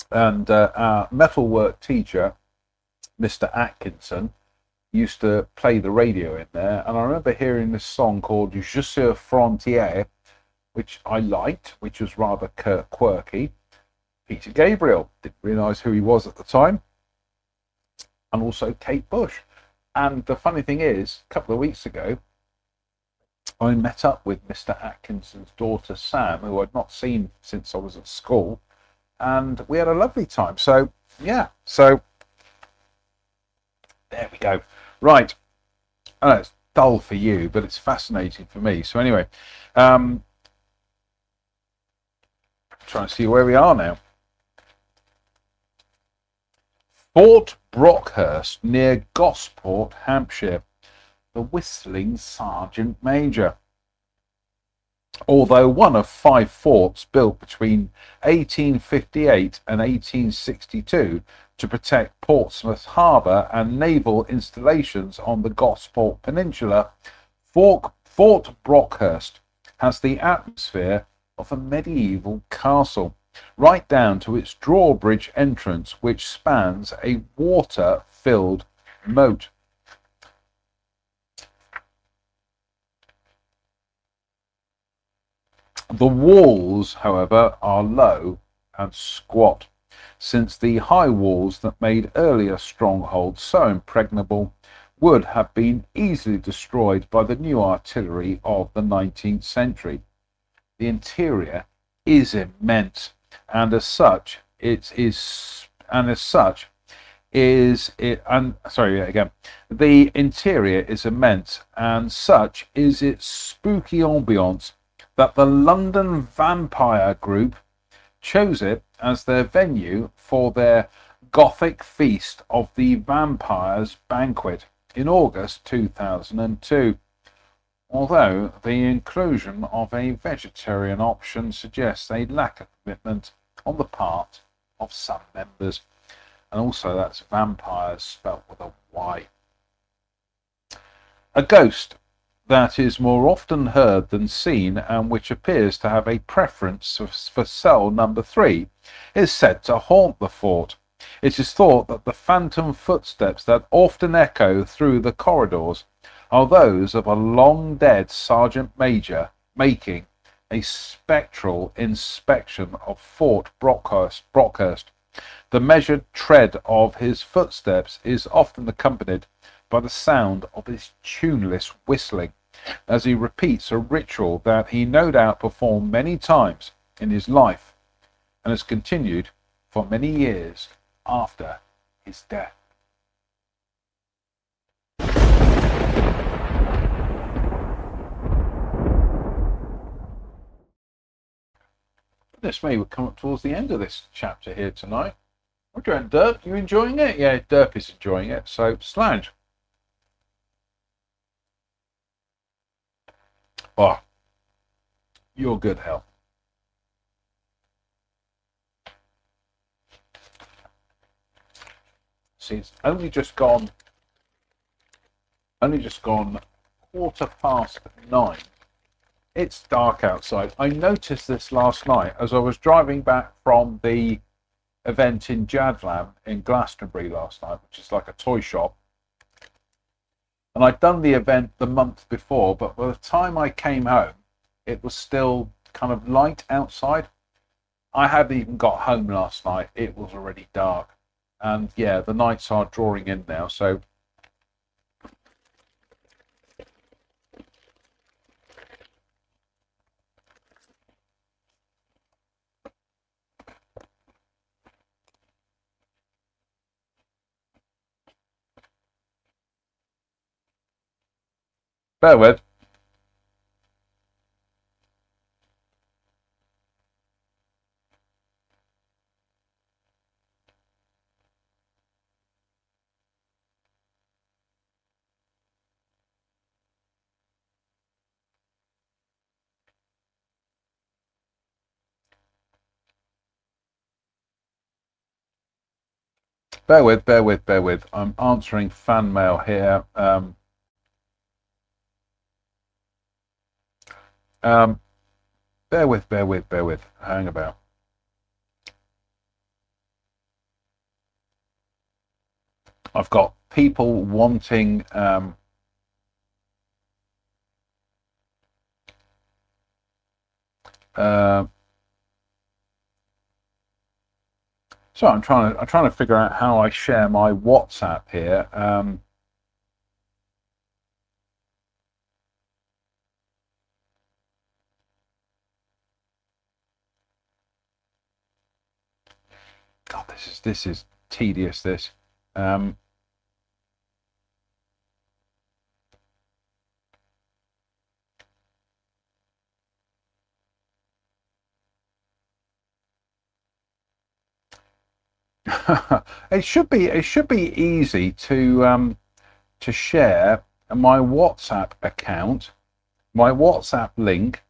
And our metalwork teacher, Mr. Atkinson, used to play the radio in there, and I remember hearing this song called Je suis frontière, which I liked, which was rather quirky. Peter Gabriel, didn't realise who he was at the time, and also Kate Bush. And the funny thing is, a couple of weeks ago, I met up with Mr. Atkinson's daughter Sam, who I'd not seen since I was at school, and we had a lovely time. So yeah, so there we go. Right. I know it's dull for you, but it's fascinating for me. So anyway, trying to see where we are now. Fort Brockhurst near Gosport, Hampshire. The Whistling Sergeant Major. Although one of 5 forts built between 1858 and 1862 to protect Portsmouth Harbour and naval installations on the Gosport Peninsula, Fort Brockhurst has the atmosphere of a medieval castle, right down to its drawbridge entrance, which spans a water-filled moat. The walls, however, are low and squat, since the high walls that made earlier strongholds so impregnable would have been easily destroyed by the new artillery of the 19th century. The interior is immense, and as such, the interior is immense, and such is its spooky ambience that the London Vampire Group chose it as their venue for their Gothic Feast of the Vampires Banquet in August 2002. Although the inclusion of a vegetarian option suggests a lack of commitment on the part of some members. And also that's vampires spelt with a Y. A ghost that is more often heard than seen, and which appears to have a preference for cell number 3, is said to haunt the fort. It is thought that the phantom footsteps that often echo through the corridors are those of a long-dead sergeant major making a spectral inspection of Fort Brockhurst. The measured tread of his footsteps is often accompanied by the sound of his tuneless whistling, as he repeats a ritual that he no doubt performed many times in his life and has continued for many years after his death. Goodness me, we've come up towards the end of this chapter here tonight. What do you reckon, Derp? You enjoying it? Yeah, Derp is enjoying it. So, Slange. Oh, you're good health. See, it's only just gone 9:15. It's dark outside. I noticed this last night as I was driving back from the event in Jadlam in Glastonbury last night, which is like a toy shop. And I'd done the event the month before, but by the time I came home, it was still kind of light outside. I hadn't even got home last night. It was already dark. And yeah, the nights are drawing in now. So Bear with. Bear with, bear with, bear with. I'm answering fan mail here. Bear with, bear with, bear with. Hang about. I've got people wanting so I'm trying to figure out how I share my WhatsApp here. God, this is tedious. This. It should be easy to share my WhatsApp account, my WhatsApp link.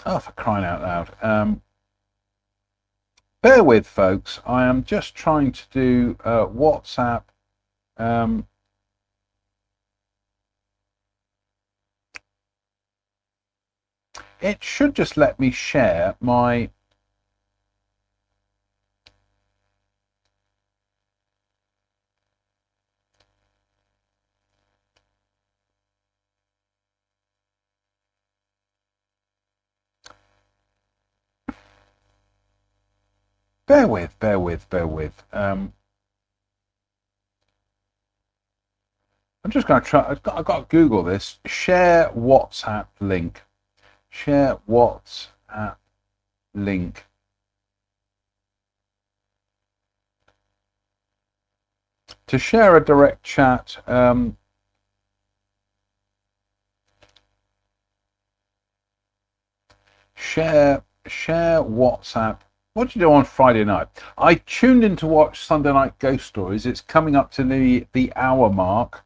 Oh, for crying out loud! Bear with, folks. I am just trying to do WhatsApp. It should just let me share my. Bear with, bear with, bear with. I'm just going to try. I've got to Google this. Share WhatsApp link. Share WhatsApp link. To share a direct chat. Share WhatsApp. What do you do on Friday night? I tuned in to watch Sunday Night Ghost Stories. It's coming up to the hour mark.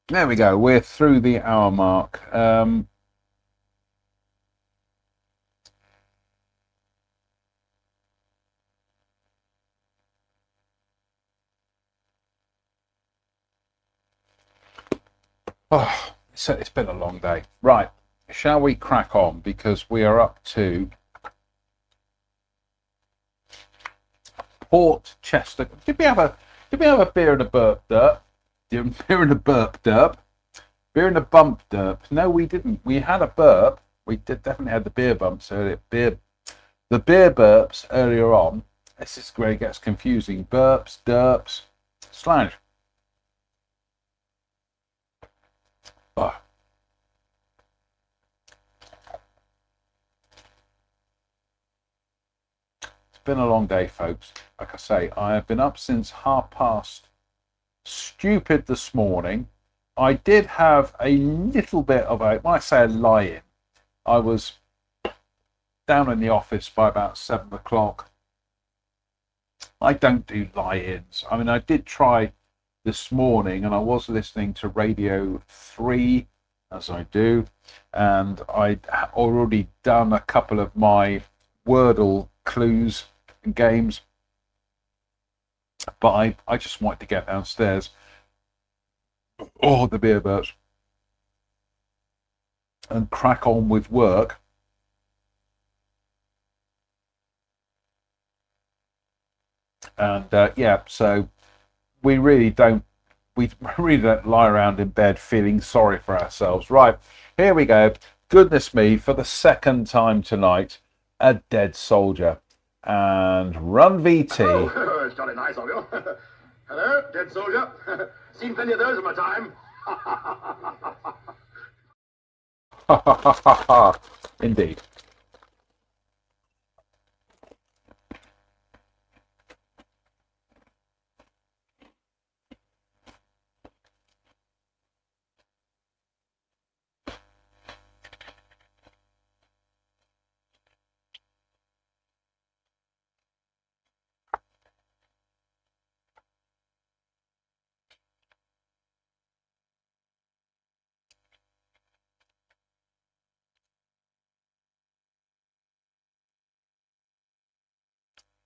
There we go. We're through the hour mark. Oh, it's been a long day. Right, shall we crack on, because we are up to Port Chester. Did we have a beer and a burp derp? Beer and a burp derp? Beer and a bump derp? No, we didn't. We had a burp. We definitely had the beer bumps earlier. The beer burps earlier on. This is where it gets confusing. Burps, derps, slash. Oh. It's been a long day, folks. Like I say, I have been up since past stupid this morning. I did have a little bit of a, when I say a lie-in, I was down in the office by about 7 o'clock. I don't do lie-ins. I mean, I did try this morning, and I was listening to Radio 3, as I do, and I'd already done a couple of my Wordle clues and games, but I just wanted to get downstairs. Oh, the beer burps. And crack on with work. And yeah, so we really don't lie around in bed feeling sorry for ourselves. Right, here we go. Goodness me, for the second time tonight, a dead soldier. And Run VT. Oh, it's jolly nice of you. Hello, dead soldier. Seen plenty of those in my time. Ha ha ha ha ha. Indeed.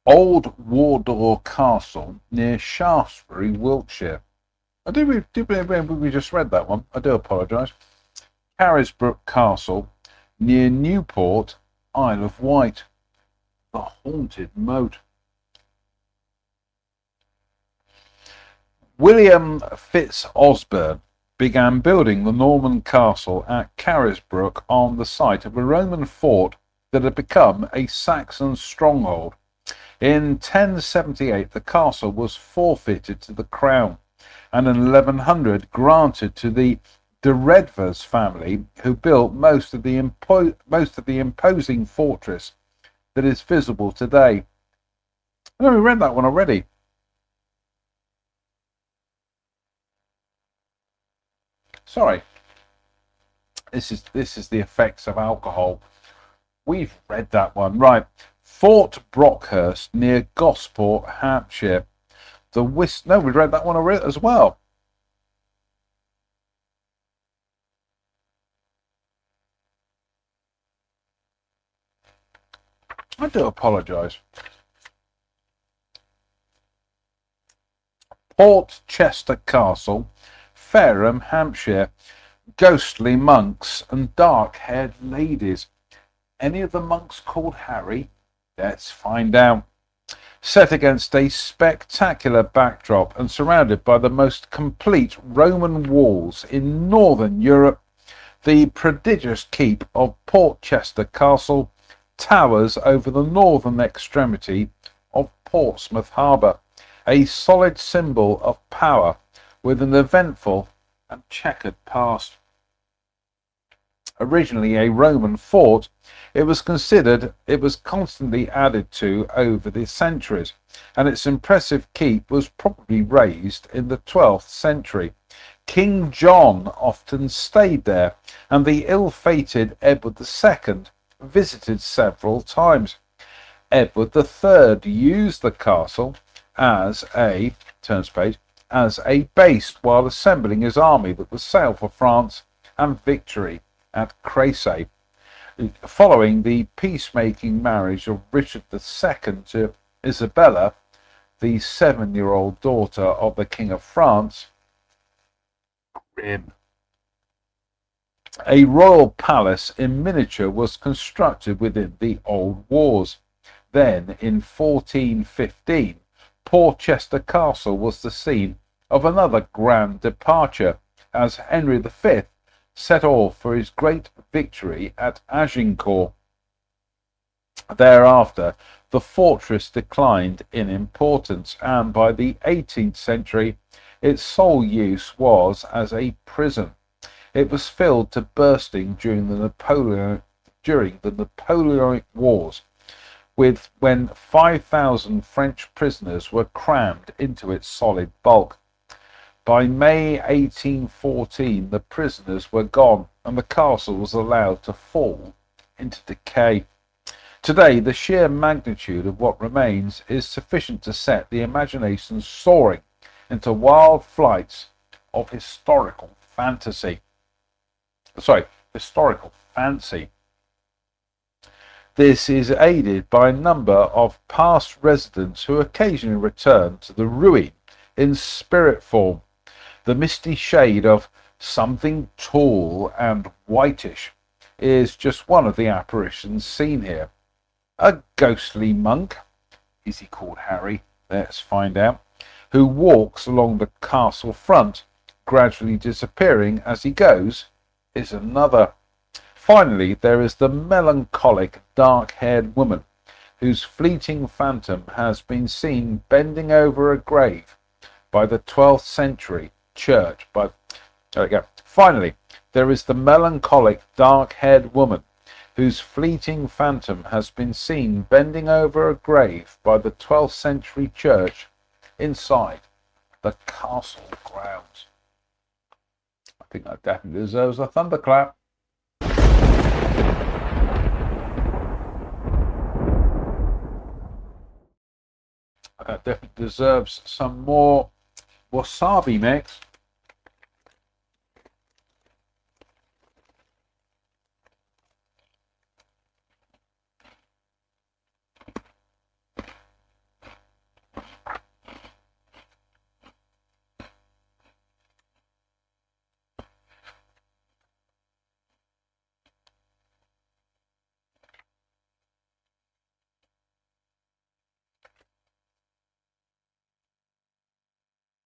Old Wardour Castle near Shaftesbury, Wiltshire. We just read that one. I do apologise. Carisbrooke Castle near Newport, Isle of Wight. The haunted moat. William Fitz-Osbern began building the Norman castle at Carisbrooke on the site of a Roman fort that had become a Saxon stronghold. In 1078 the castle was forfeited to the crown, and in 1100 granted to the de Redvers family, who built most of the imposing fortress that is visible today. I know we read that one already. Sorry. This is the effects of alcohol. We've read that one. Right. Fort Brockhurst near Gosport, Hampshire. We read that one already as well. I do apologise. Portchester Castle, Fareham, Hampshire. Ghostly monks and dark-haired ladies. Any of the monks called Harry? Let's find out. Set against a spectacular backdrop and surrounded by the most complete Roman walls in northern Europe, the prodigious keep of Portchester Castle towers over the northern extremity of Portsmouth Harbour, a solid symbol of power with an eventful and checkered past. Originally a Roman fort, it was constantly added to over the centuries, and its impressive keep was probably raised in the 12th century. King John often stayed there, and the ill-fated Edward II visited several times. Edward III used the castle as a base while assembling his army that would sail for France and victory at Crécy. Following the peacemaking marriage of Richard II to Isabella, the 7-year-old daughter of the King of France, a royal palace in miniature was constructed within the old walls. Then, in 1415, Portchester Castle was the scene of another grand departure, as Henry V set off for his great victory at Agincourt. Thereafter, the fortress declined in importance, and by the 18th century, its sole use was as a prison. It was filled to bursting during the Napoleonic Wars, when 5,000 French prisoners were crammed into its solid bulk. By May 1814, the prisoners were gone, and the castle was allowed to fall into decay. Today, the sheer magnitude of what remains is sufficient to set the imagination soaring into wild flights of historical fancy. This is aided by a number of past residents who occasionally return to the ruin in spirit form. The misty shade of something tall and whitish is just one of the apparitions seen here. A ghostly monk, is he called Harry? Let's find out. Who walks along the castle front, gradually disappearing as he goes, is another. Finally, there is the melancholic, dark-haired woman, whose fleeting phantom has been seen bending over a grave by the 12th century church. There we go. Finally, there is the melancholic, dark-haired woman whose fleeting phantom has been seen bending over a grave by the 12th century church inside the castle grounds. I think that definitely deserves a thunderclap. That definitely deserves some more wasabi mix.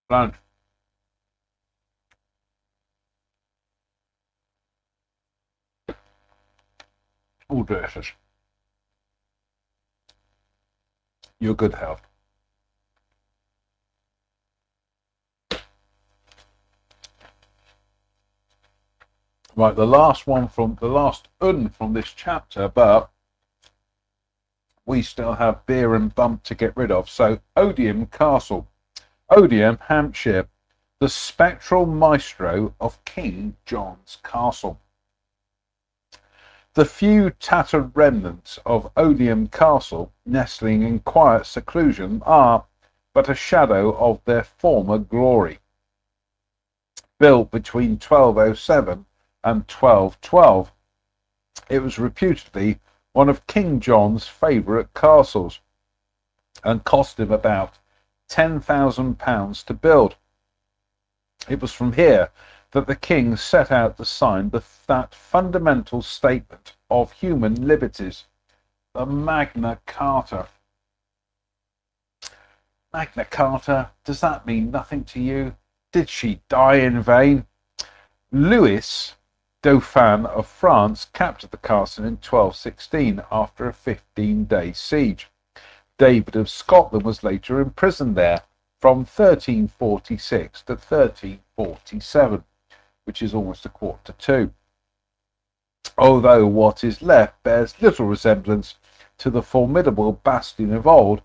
Lunch. All delicious. Your good health. Right, the last un from this chapter, but we still have beer and bump to get rid of. So, Odium Castle. Odium, Hampshire, the spectral maestro of King John's Castle. The few tattered remnants of Odium Castle, nestling in quiet seclusion, are but a shadow of their former glory. Built between 1207 and 1212, it was reputedly one of King John's favourite castles, and cost him about £10,000 to build. It was from here that the king set out to sign that fundamental statement of human liberties, the Magna Carta. Magna Carta, does that mean nothing to you? Did she die in vain? Louis, Dauphin of France, captured the castle in 1216 after a 15-day siege. David of Scotland was later imprisoned there from 1346 to 1347, which is almost a quarter to two. Although what is left bears little resemblance to the formidable bastion of old,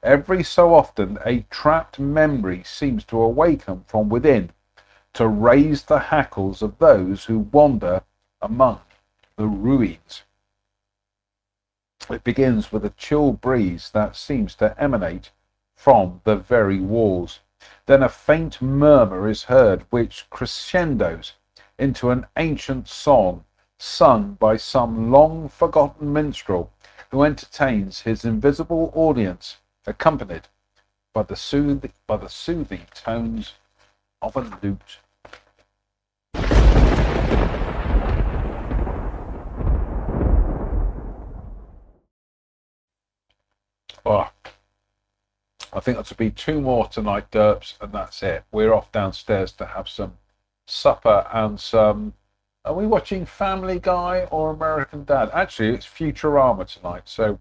every so often a trapped memory seems to awaken from within to raise the hackles of those who wander among the ruins. It begins with a chill breeze that seems to emanate from the very walls. Then a faint murmur is heard which crescendos into an ancient song sung by some long-forgotten minstrel who entertains his invisible audience, accompanied by the soothing tones of a lute. Oh, I think that will be two more tonight, Derps, and that's it. We're off downstairs to have some supper and some... Are we watching Family Guy or American Dad? Actually, it's Futurama tonight. So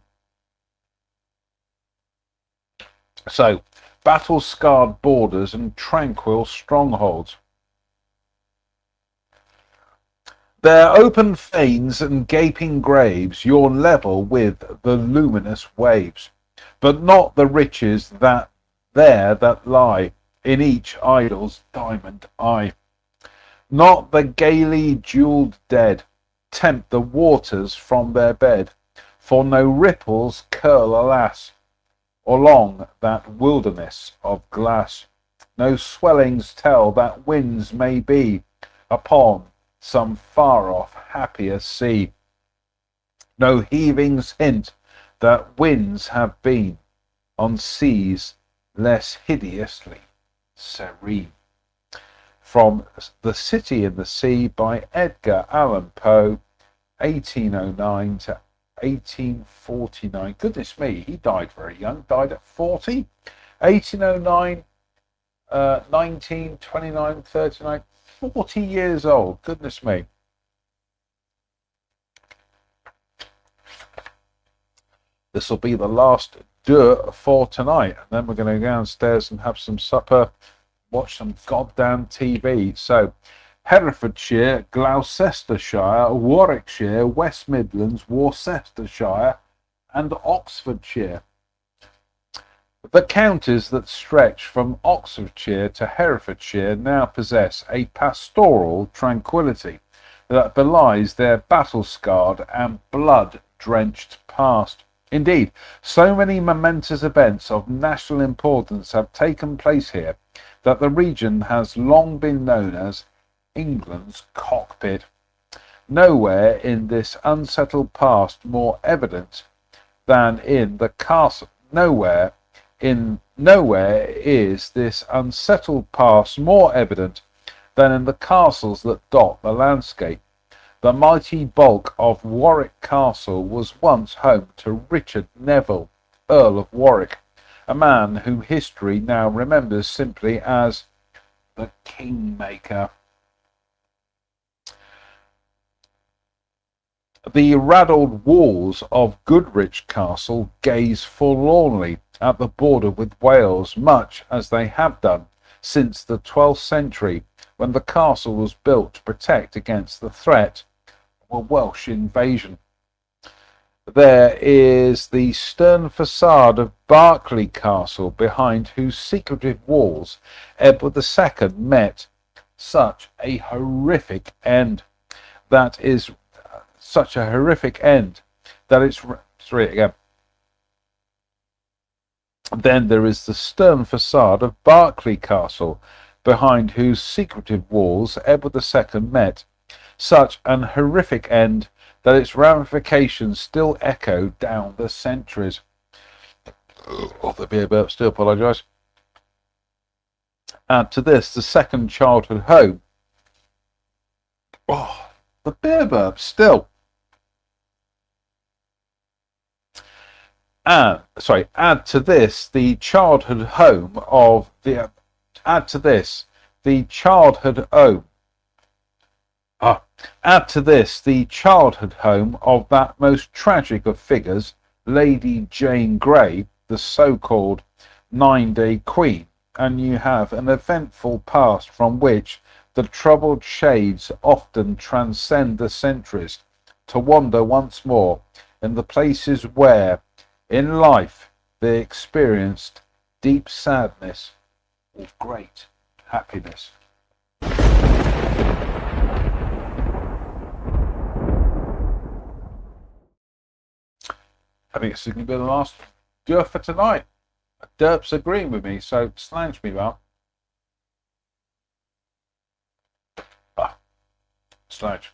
battle-scarred borders and tranquil strongholds. Their open fanes and gaping graves yawn level with the luminous waves, but not the riches that lie in each idol's diamond eye. Not the gaily jewelled dead tempt the waters from their bed, for no ripples curl, alas, along that wilderness of glass. No swellings tell that winds may be upon some far-off happier sea. No heavings hint that winds have been on seas less hideously serene. From The City in the Sea by Edgar Allan Poe, 1809 to 1849. Goodness me, he died very young, died at 40. 1809, 19, 29, 39, 40 years old. Goodness me. This will be the last deux for tonight, and then we're going to go downstairs and have some supper watch some goddamn TV. So, Herefordshire, Gloucestershire, Warwickshire, West Midlands, Worcestershire, and Oxfordshire. The counties that stretch from Oxfordshire to Herefordshire now possess a pastoral tranquillity that belies their battle-scarred and blood-drenched past. Indeed, so many momentous events of national importance have taken place here that the region has long been known as England's cockpit. Nowhere in this unsettled past more evident than in the castle. Nowhere is this unsettled past more evident than in the castles that dot the landscape. The mighty bulk of Warwick Castle was once home to Richard Neville, Earl of Warwick, a man whom history now remembers simply as the Kingmaker. The raddled walls of Goodrich Castle gaze forlornly at the border with Wales, much as they have done since the 12th century, when the castle was built to protect against the threat of a Welsh invasion. There is the stern facade of Berkeley Castle, behind whose secretive walls Edward II met such a horrific end. That is such a horrific end that it's sorry again. Then there is the stern facade of Berkeley Castle, behind whose secretive walls Edward II met such an horrific end that its ramifications still echo down the centuries. Oh, the beer burp, still apologise. Add to this the second childhood home. Oh, the beer burp, still. Add to this the childhood home of the. Add to this the childhood home. Add to this the childhood home of that most tragic of figures, Lady Jane Grey, the so-called 9-Day Queen, and you have an eventful past from which the troubled shades often transcend the centuries to wander once more in the places where, in life, they experienced deep sadness or great happiness. I think it's going to be the last derp for tonight. Derp's agreeing with me, so slange me, well. Slange.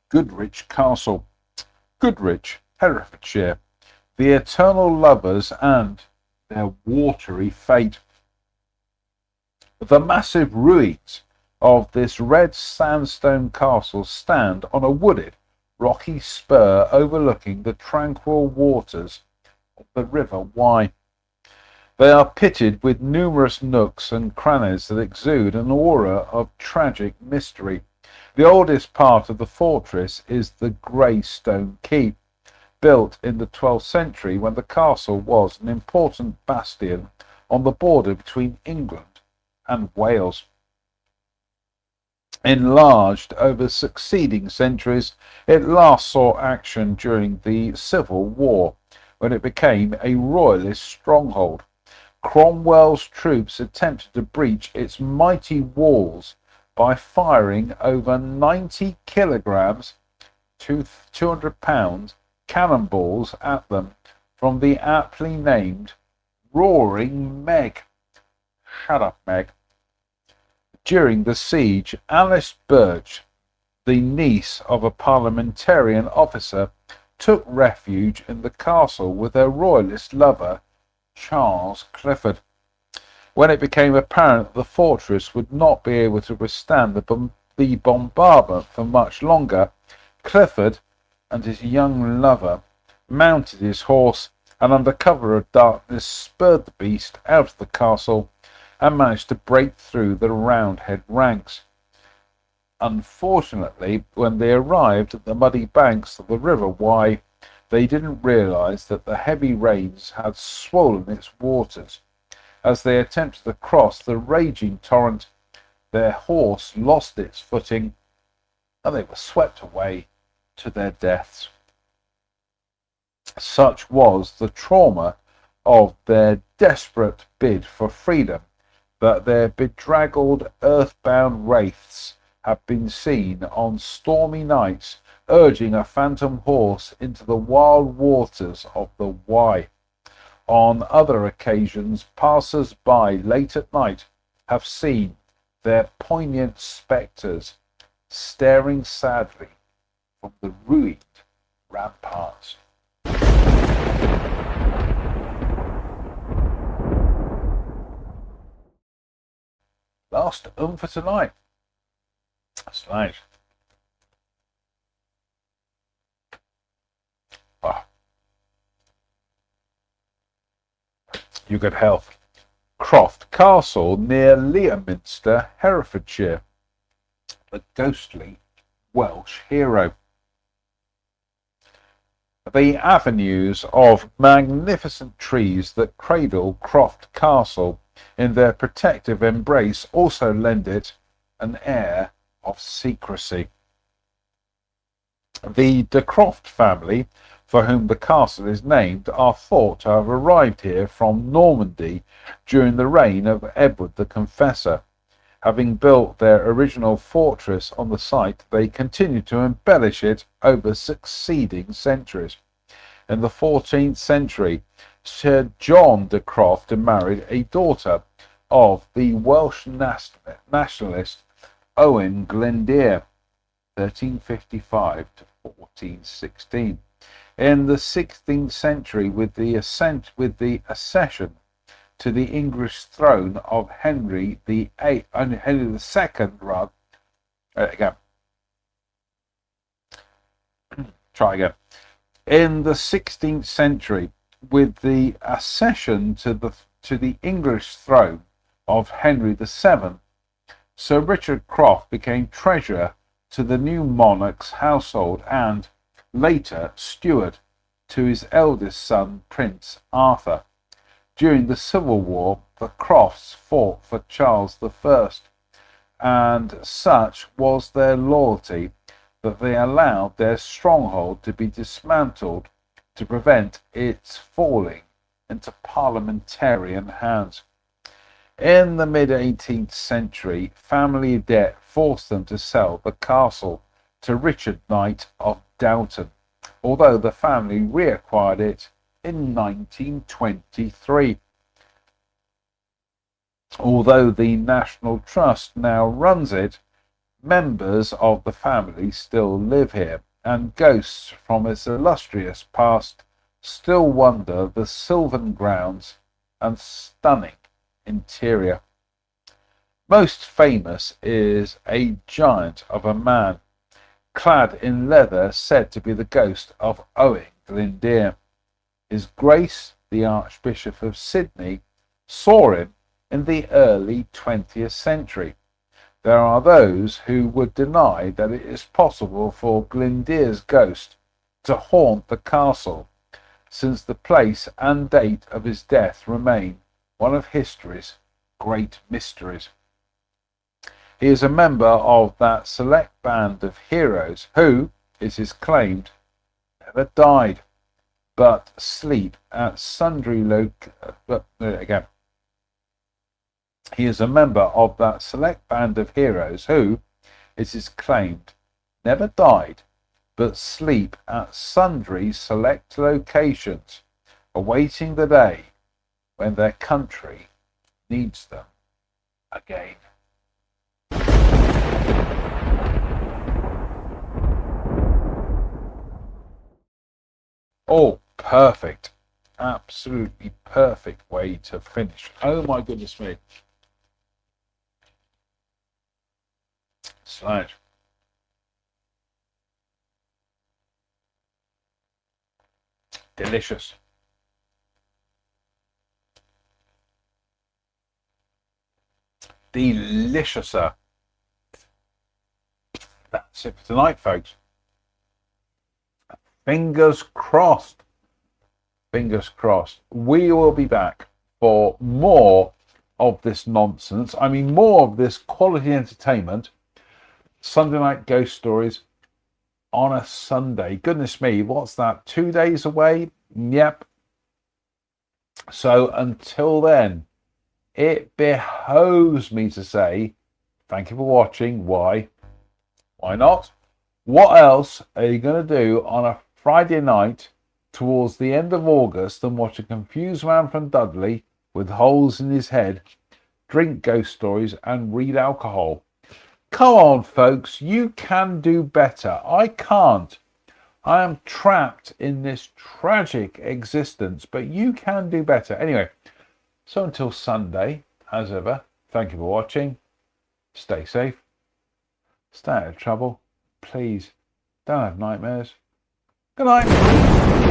Goodrich Castle. Goodrich, Herefordshire. The eternal lovers and their watery fate. The massive ruins of this red sandstone castle stand on a wooded, rocky spur overlooking the tranquil waters of the River Wye. They are pitted with numerous nooks and crannies that exude an aura of tragic mystery. The oldest part of the fortress is the Grey Stone Keep, built in the 12th century when the castle was an important bastion on the border between England and Wales. Enlarged over succeeding centuries, it last saw action during the Civil War, when it became a royalist stronghold. Cromwell's troops attempted to breach its mighty walls by firing over 90 kilograms, 200 pounds, cannonballs at them from the aptly named Roaring Meg. Shut up, Meg. During the siege, Alice Birch, the niece of a parliamentarian officer, took refuge in the castle with her royalist lover, Charles Clifford. When it became apparent that the fortress would not be able to withstand the bombardment for much longer, Clifford and his young lover mounted his horse and under cover of darkness spurred the beast out of the castle and managed to break through the Roundhead ranks. Unfortunately, when they arrived at the muddy banks of the River Wye, they didn't realize that the heavy rains had swollen its waters. As they attempted to cross the raging torrent, their horse lost its footing, and they were swept away to their deaths. Such was the trauma of their desperate bid for freedom that their bedraggled earthbound wraiths have been seen on stormy nights urging a phantom horse into the wild waters of the Wye. On other occasions, passers-by late at night have seen their poignant spectres staring sadly from the ruined ramparts. Last for tonight. That's nice. Ah. You good health. Croft Castle near Leominster, Herefordshire. The ghostly Welsh hero. The avenues of magnificent trees that cradle Croft Castle in their protective embrace also lend it an air of secrecy. The De Croft family, for whom the castle is named, are thought to have arrived here from Normandy during the reign of Edward the Confessor. Having built their original fortress on the site, they continued to embellish it over succeeding centuries. In the 14th century, Sir John de Croft married a daughter of the Welsh nationalist Owen Glendear, 1355 to 1416. In the 16th century, with the accession to the English throne of Henry the Eighth and Henry the Second, In the 16th century, with the accession to the English throne of Henry the Seventh, Sir Richard Croft became treasurer to the new monarch's household and, later, steward to his eldest son, Prince Arthur. During the Civil War, the Crofts fought for Charles I, and such was their loyalty that they allowed their stronghold to be dismantled to prevent its falling into parliamentarian hands. In the mid-18th century, family debt forced them to sell the castle to Richard Knight of Downton, although the family reacquired it in 1923. Although the National Trust now runs it, members of the family still live here, and ghosts from its illustrious past still wander the sylvan grounds and stunning interior. Most famous is a giant of a man, clad in leather, said to be the ghost of Owen Glendear. His Grace, the Archbishop of Sydney, saw him in the early 20th century. There are those who would deny that it is possible for Glendear's ghost to haunt the castle, since the place and date of his death remain one of history's great mysteries. He is a member of that select band of heroes who, it is claimed, never died, but sleep at sundry He is a member of that select band of heroes who, it is claimed, never died, but sleep at sundry select locations, awaiting the day when their country needs them again. Oh, perfect. Absolutely perfect way to finish. Oh my goodness me. Slide. Delicious. Deliciouser. That's it for tonight, folks. Fingers crossed. Fingers crossed. We will be back for more of this nonsense. I mean, more of this quality entertainment. Sunday Night Ghost Stories on a Sunday. Goodness me, what's that? 2 days away? Yep. So until then, it behoves me to say thank you for watching. Why? Why not? What else are you going to do on a Friday night towards the end of August than watch a confused man from Dudley with holes in his head, drink ghost stories and read alcohol? Come on, folks, you can do better. I can't. I am trapped in this tragic existence, but you can do better. Anyway, so until Sunday, as ever, thank you for watching. Stay safe. Stay out of trouble. Please don't have nightmares. Good night.